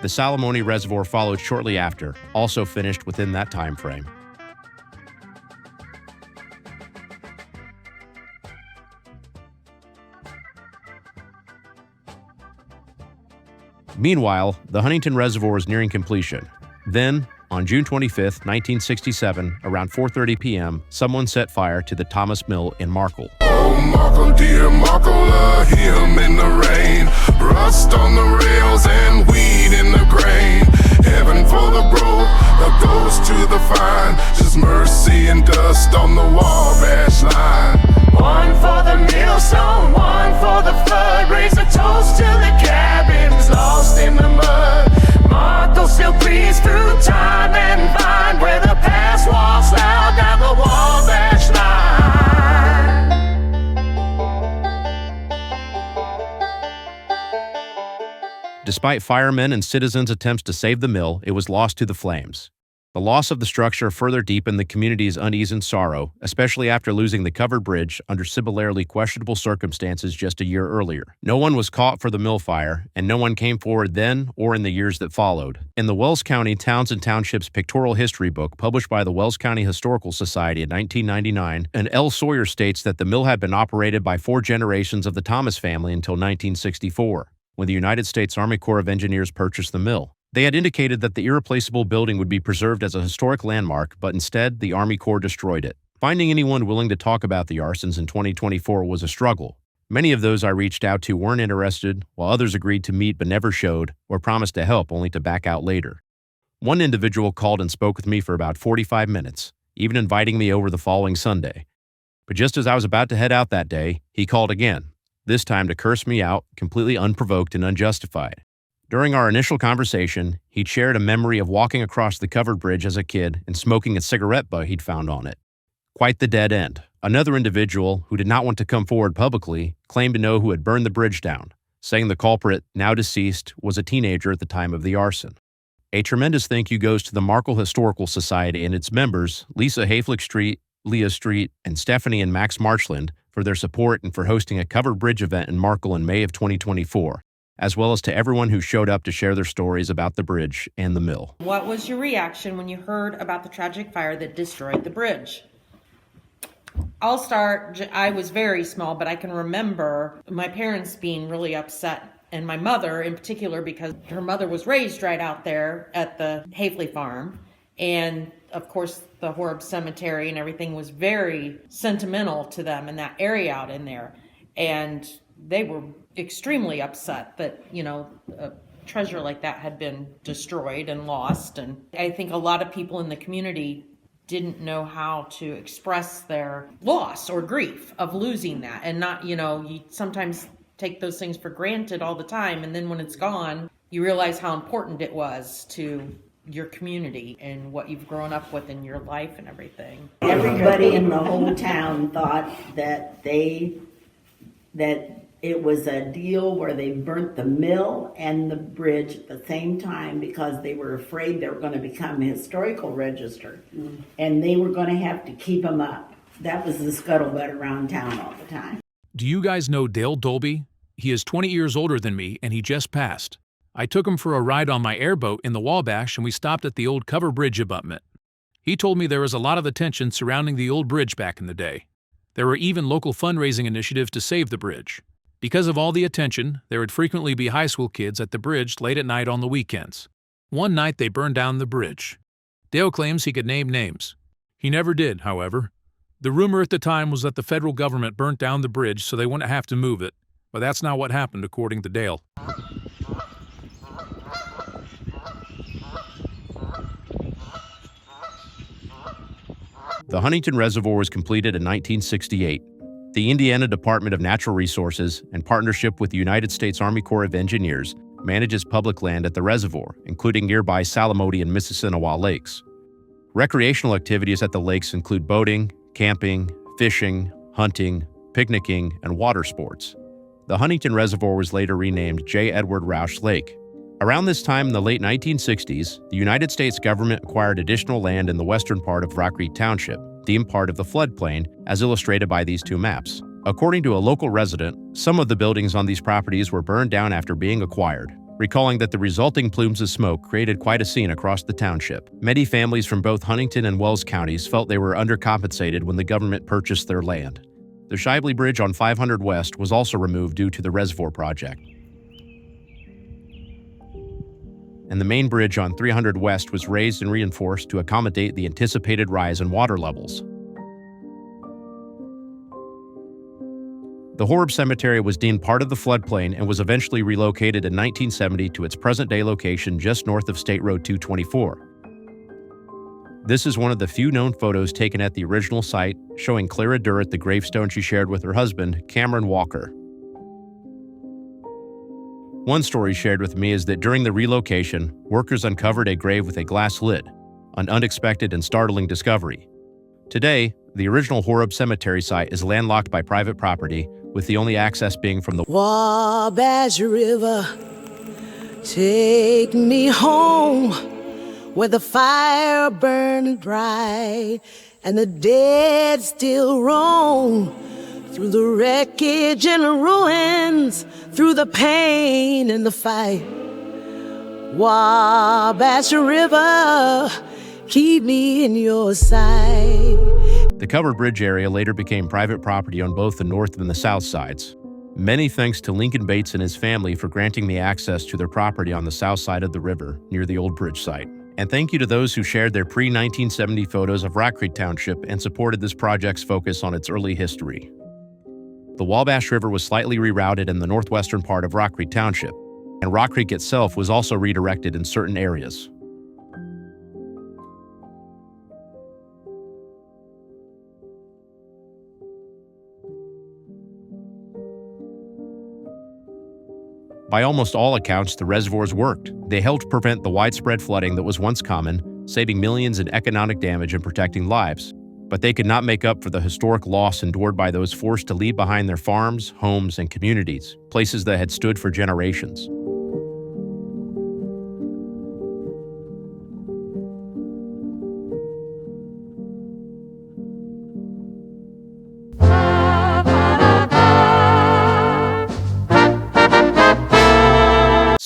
The Salamone Reservoir followed shortly after, also finished within that time frame. Meanwhile, the Huntington Reservoir was nearing completion. Then, on June 25, 1967, around 4:30 p.m., someone set fire to the Thomas Mill in Markle. Oh, Markle, dear Markle, him in the rain, rust on the rails and weed in the grain. Heaven for the broke, the ghost to the fine, just mercy and dust on the Wabash line. One for the millstone, one for the flood. Raise a toast to the cabins lost in the mud. Markle still breathes through time and find where the past walks loud down the Wabash line. Despite firemen and citizens' attempts to save the mill, it was lost to the flames. The loss of the structure further deepened the community's unease and sorrow, especially after losing the covered bridge under similarly questionable circumstances just a year earlier. No one was caught for the mill fire, and no one came forward then or in the years that followed. In the Wells County Towns and Townships Pictorial History book published by the Wells County Historical Society in 1999, and L. Sawyer states that the mill had been operated by 4 generations of the Thomas family until 1964, when the United States Army Corps of Engineers purchased the mill. They had indicated that the irreplaceable building would be preserved as a historic landmark, but instead, the Army Corps destroyed it. Finding anyone willing to talk about the arsons in 2024 was a struggle. Many of those I reached out to weren't interested, while others agreed to meet but never showed, or promised to help only to back out later. One individual called and spoke with me for about 45 minutes, even inviting me over the following Sunday. But just as I was about to head out that day, he called again, this time to curse me out, completely unprovoked and unjustified. During our initial conversation, he'd shared a memory of walking across the covered bridge as a kid and smoking a cigarette butt he'd found on it. Quite the dead end. Another individual, who did not want to come forward publicly, claimed to know who had burned the bridge down, saying the culprit, now deceased, was a teenager at the time of the arson. A tremendous thank you goes to the Markle Historical Society and its members, Lisa Hayflick Street, Leah Street, and Stephanie and Max Marchland, for their support and for hosting a covered bridge event in Markle in May of 2024. As well as to everyone who showed up to share their stories about the bridge and the mill. What was your reaction when you heard about the tragic fire that destroyed the bridge? I'll start. I was very small, but I can remember my parents being really upset, and my mother in particular, because her mother was raised right out there at the Haveley farm. And of course, the Horb Cemetery and everything was very sentimental to them in that area out in there. And they were extremely upset that, a treasure like that had been destroyed and lost. And I think a lot of people in the community didn't know how to express their loss or grief of losing that. And not, you sometimes take those things for granted all the time. And then when it's gone, you realize how important it was to your community and what you've grown up with in your life and everything. Everybody in the whole town thought that it was a deal where they burnt the mill and the bridge at the same time because they were afraid they were going to become a historical register. And they were going to have to keep them up. That was the scuttlebutt around town all the time. Do you guys know Dale Dolby? He is 20 years older than me, and he just passed. I took him for a ride on my airboat in the Wabash, and we stopped at the old cover bridge abutment. He told me there was a lot of attention surrounding the old bridge back in the day. There were even local fundraising initiatives to save the bridge. Because of all the attention, there would frequently be high school kids at the bridge late at night on the weekends. One night they burned down the bridge. Dale claims he could name names. He never did, however. The rumor at the time was that the federal government burnt down the bridge so they wouldn't have to move it, but that's not what happened according to Dale. The Huntington Reservoir was completed in 1968. The Indiana Department of Natural Resources, in partnership with the United States Army Corps of Engineers, manages public land at the reservoir, including nearby Salamoti and Mississinewa lakes. Recreational activities at the lakes include boating, camping, fishing, hunting, picnicking, and water sports. The Huntington Reservoir was later renamed J. Edward Roush Lake. Around this time in the late 1960s, the United States government acquired additional land in the western part of Rockcreek Township, deemed part of the floodplain, as illustrated by these two maps. According to a local resident, some of the buildings on these properties were burned down after being acquired, recalling that the resulting plumes of smoke created quite a scene across the township. Many families from both Huntington and Wells counties felt they were undercompensated when the government purchased their land. The Shibley Bridge on 500 West was also removed due to the reservoir project. And the main bridge on 300 West was raised and reinforced to accommodate the anticipated rise in water levels. The Horeb Cemetery was deemed part of the floodplain and was eventually relocated in 1970 to its present-day location just north of State Road 224. This is one of the few known photos taken at the original site, showing Clara Durr at the gravestone she shared with her husband, Cameron Walker. One story shared with me is that during the relocation, workers uncovered a grave with a glass lid, an unexpected and startling discovery. Today, the original Horeb Cemetery site is landlocked by private property, with the only access being from the Wabash River, take me home, where the fire burned bright and the dead still roam. Through the wreckage and ruins, through the pain and the fight. Wabash River, keep me in your sight. The covered bridge area later became private property on both the north and the south sides. Many thanks to Lincoln Bates and his family for granting me access to their property on the south side of the river, near the old bridge site. And thank you to those who shared their pre-1970 photos of Rockcreek Township and supported this project's focus on its early history. The Wabash River was slightly rerouted in the northwestern part of Rockcreek Township, and Rockcreek itself was also redirected in certain areas. By almost all accounts, the reservoirs worked. They helped prevent the widespread flooding that was once common, saving millions in economic damage and protecting lives. But they could not make up for the historic loss endured by those forced to leave behind their farms, homes, and communities, places that had stood for generations.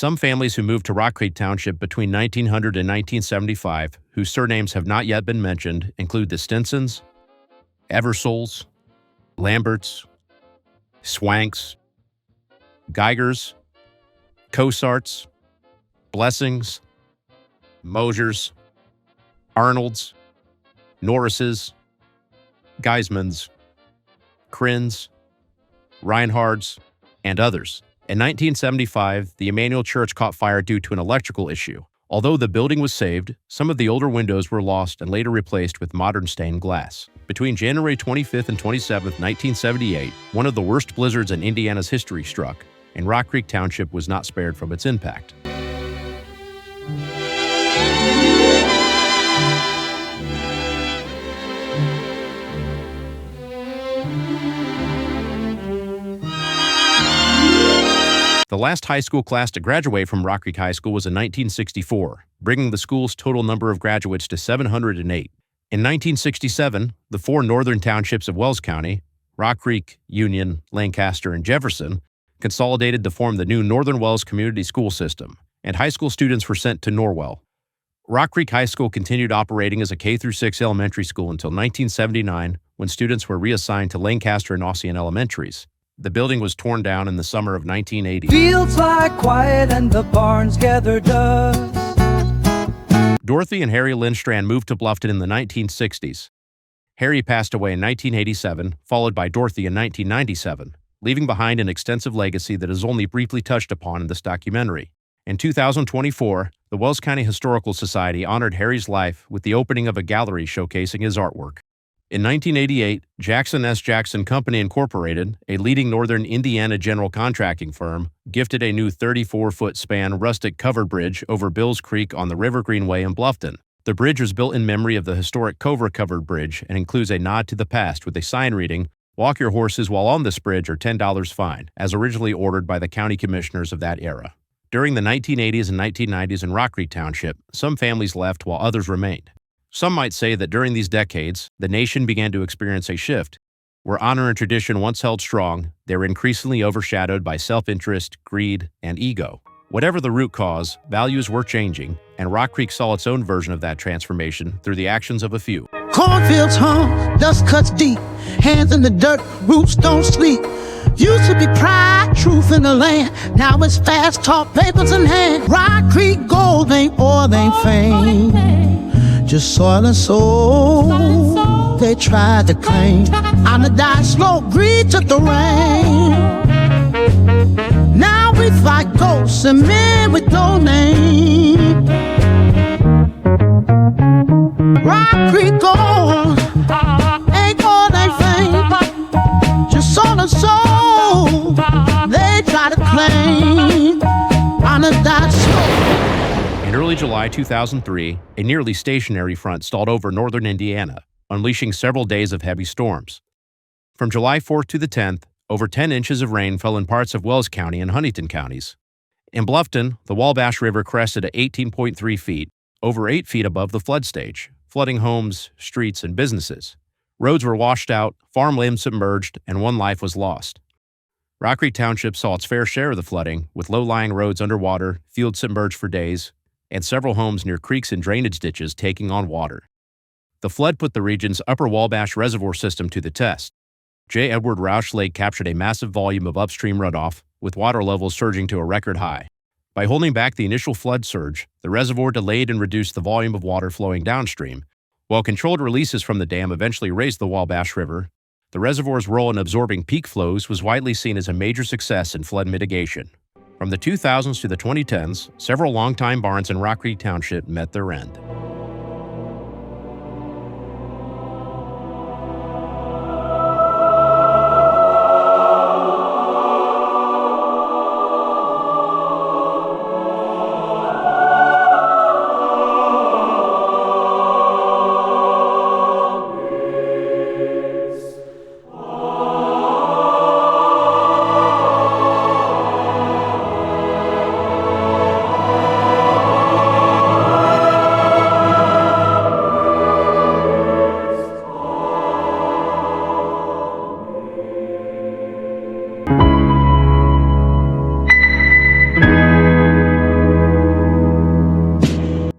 Some families who moved to Rockcreek Township between 1900 and 1975, whose surnames have not yet been mentioned, include the Stinsons, Eversoles, Lamberts, Swanks, Geigers, Cosarts, Blessings, Mosers, Arnolds, Norrises, Geismans, Krins, Reinhards, and others. In 1975, the Emmanuel Church caught fire due to an electrical issue. Although the building was saved, some of the older windows were lost and later replaced with modern stained glass. Between January 25th and 27th, 1978, one of the worst blizzards in Indiana's history struck, and Rockcreek Township was not spared from its impact. The last high school class to graduate from Rockcreek High School was in 1964, bringing the school's total number of graduates to 708. In 1967, the four northern townships of Wells County, Rockcreek, Union, Lancaster, and Jefferson, consolidated to form the new Northern Wells Community School System, and high school students were sent to Norwell. Rockcreek High School continued operating as a K-6 elementary school until 1979, when students were reassigned to Lancaster and Ossian elementaries. The building was torn down in the summer of 1980. Fields lie quiet and the barns gather dust. Dorothy and Harry Lindstrand moved to Bluffton in the 1960s. Harry passed away in 1987, followed by Dorothy in 1997, leaving behind an extensive legacy that is only briefly touched upon in this documentary. In 2024, the Wells County Historical Society honored Harry's life with the opening of a gallery showcasing his artwork. In 1988, Jackson S. Jackson Company Incorporated, a leading northern Indiana general contracting firm, gifted a new 34-foot span rustic covered bridge over Bills Creek on the River Greenway in Bluffton. The bridge was built in memory of the historic Cover Covered Bridge and includes a nod to the past with a sign reading, "Walk your horses while on this bridge or $10 fine," as originally ordered by the county commissioners of that era. During the 1980s and 1990s in Rockcreek Township, some families left while others remained. Some might say that during these decades, the nation began to experience a shift. Where honor and tradition once held strong, they were increasingly overshadowed by self-interest, greed, and ego. Whatever the root cause, values were changing, and Rock Creek saw its own version of that transformation through the actions of a few. Cornfields hum, dust cuts deep, hands in the dirt, roots don't sleep. Used to be pride, truth in the land, now it's fast talk, papers in hand. Rock Creek gold ain't oil, ain't fame. Just soil and soul, they tried to claim. On the die slow, greed took the reign. Now we fight ghosts and men with no name. Rock Creek gold, ain't gold, ain't fame. Just soil and soul, they try to claim. On the die slow. In early July 2003, a nearly stationary front stalled over northern Indiana, unleashing several days of heavy storms. From July 4th to the 10th, over 10 inches of rain fell in parts of Wells County and Huntington counties. In Bluffton, the Wabash River crested at 18.3 feet, over 8 feet above the flood stage, flooding homes, streets, and businesses. Roads were washed out, farmland submerged, and one life was lost. Rockcreek Township saw its fair share of the flooding, with low-lying roads underwater, fields submerged for days, and several homes near creeks and drainage ditches taking on water. The flood put the region's Upper Wabash Reservoir system to the test. J. Edward Roush Lake captured a massive volume of upstream runoff, with water levels surging to a record high. By holding back the initial flood surge, the reservoir delayed and reduced the volume of water flowing downstream. While controlled releases from the dam eventually raised the Wabash River, the reservoir's role in absorbing peak flows was widely seen as a major success in flood mitigation. From the 2000s to the 2010s, several longtime barns in Rockcreek Township met their end.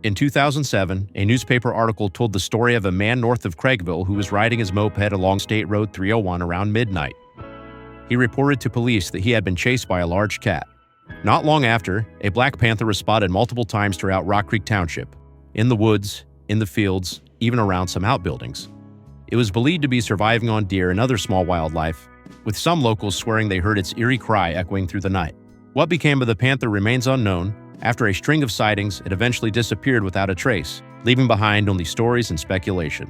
In 2007, a newspaper article told the story of a man north of Craigville who was riding his moped along State Road 301 around midnight. He reported to police that he had been chased by a large cat. Not long after, a black panther was spotted multiple times throughout Rockcreek Township, in the woods, in the fields, even around some outbuildings. It was believed to be surviving on deer and other small wildlife, with some locals swearing they heard its eerie cry echoing through the night. What became of the panther remains unknown. After a string of sightings, it eventually disappeared without a trace, leaving behind only stories and speculation.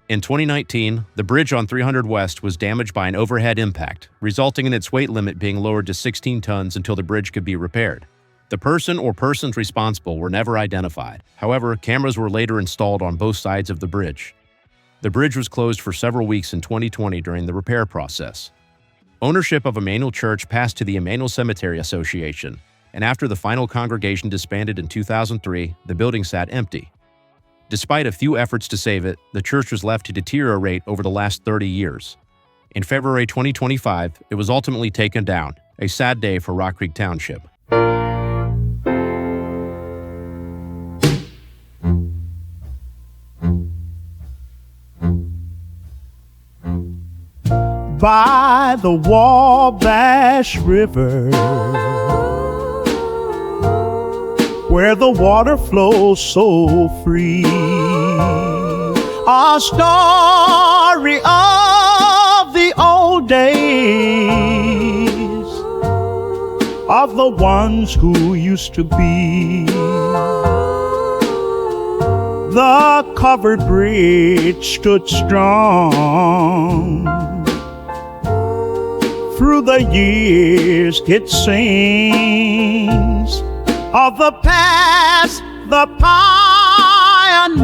In 2019, the bridge on 300 West was damaged by an overhead impact, resulting in its weight limit being lowered to 16 tons until the bridge could be repaired. The person or persons responsible were never identified. However, cameras were later installed on both sides of the bridge. The bridge was closed for several weeks in 2020 during the repair process. Ownership of Emmanuel Church passed to the Emmanuel Cemetery Association, and after the final congregation disbanded in 2003, the building sat empty. Despite a few efforts to save it, the church was left to deteriorate over the last 30 years. In February 2025, it was ultimately taken down, a sad day for Rockcreek Township. By the Wabash River, where the water flows so free, a story of the old days, of the ones who used to be. The covered bridge stood strong. Through the years it sings of the past, the pioneers,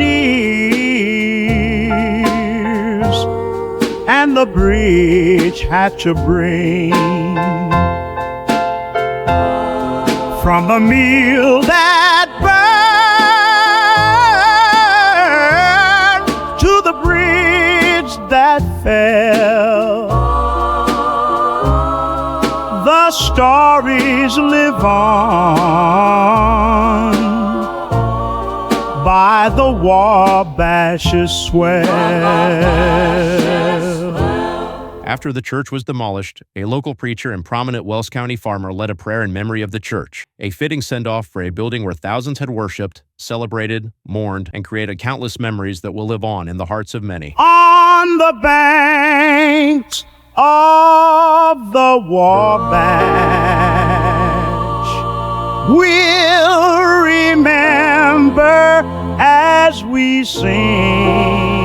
and the bridge had to bring from the mill that burned to the bridge that fell. The stories live on by the Wabash's swell. After the church was demolished, a local preacher and prominent Wells County farmer led a prayer in memory of the church, a fitting send-off for a building where thousands had worshiped, celebrated, mourned, and created countless memories that will live on in the hearts of many. On the banks of the Wabash, we'll remember as we sing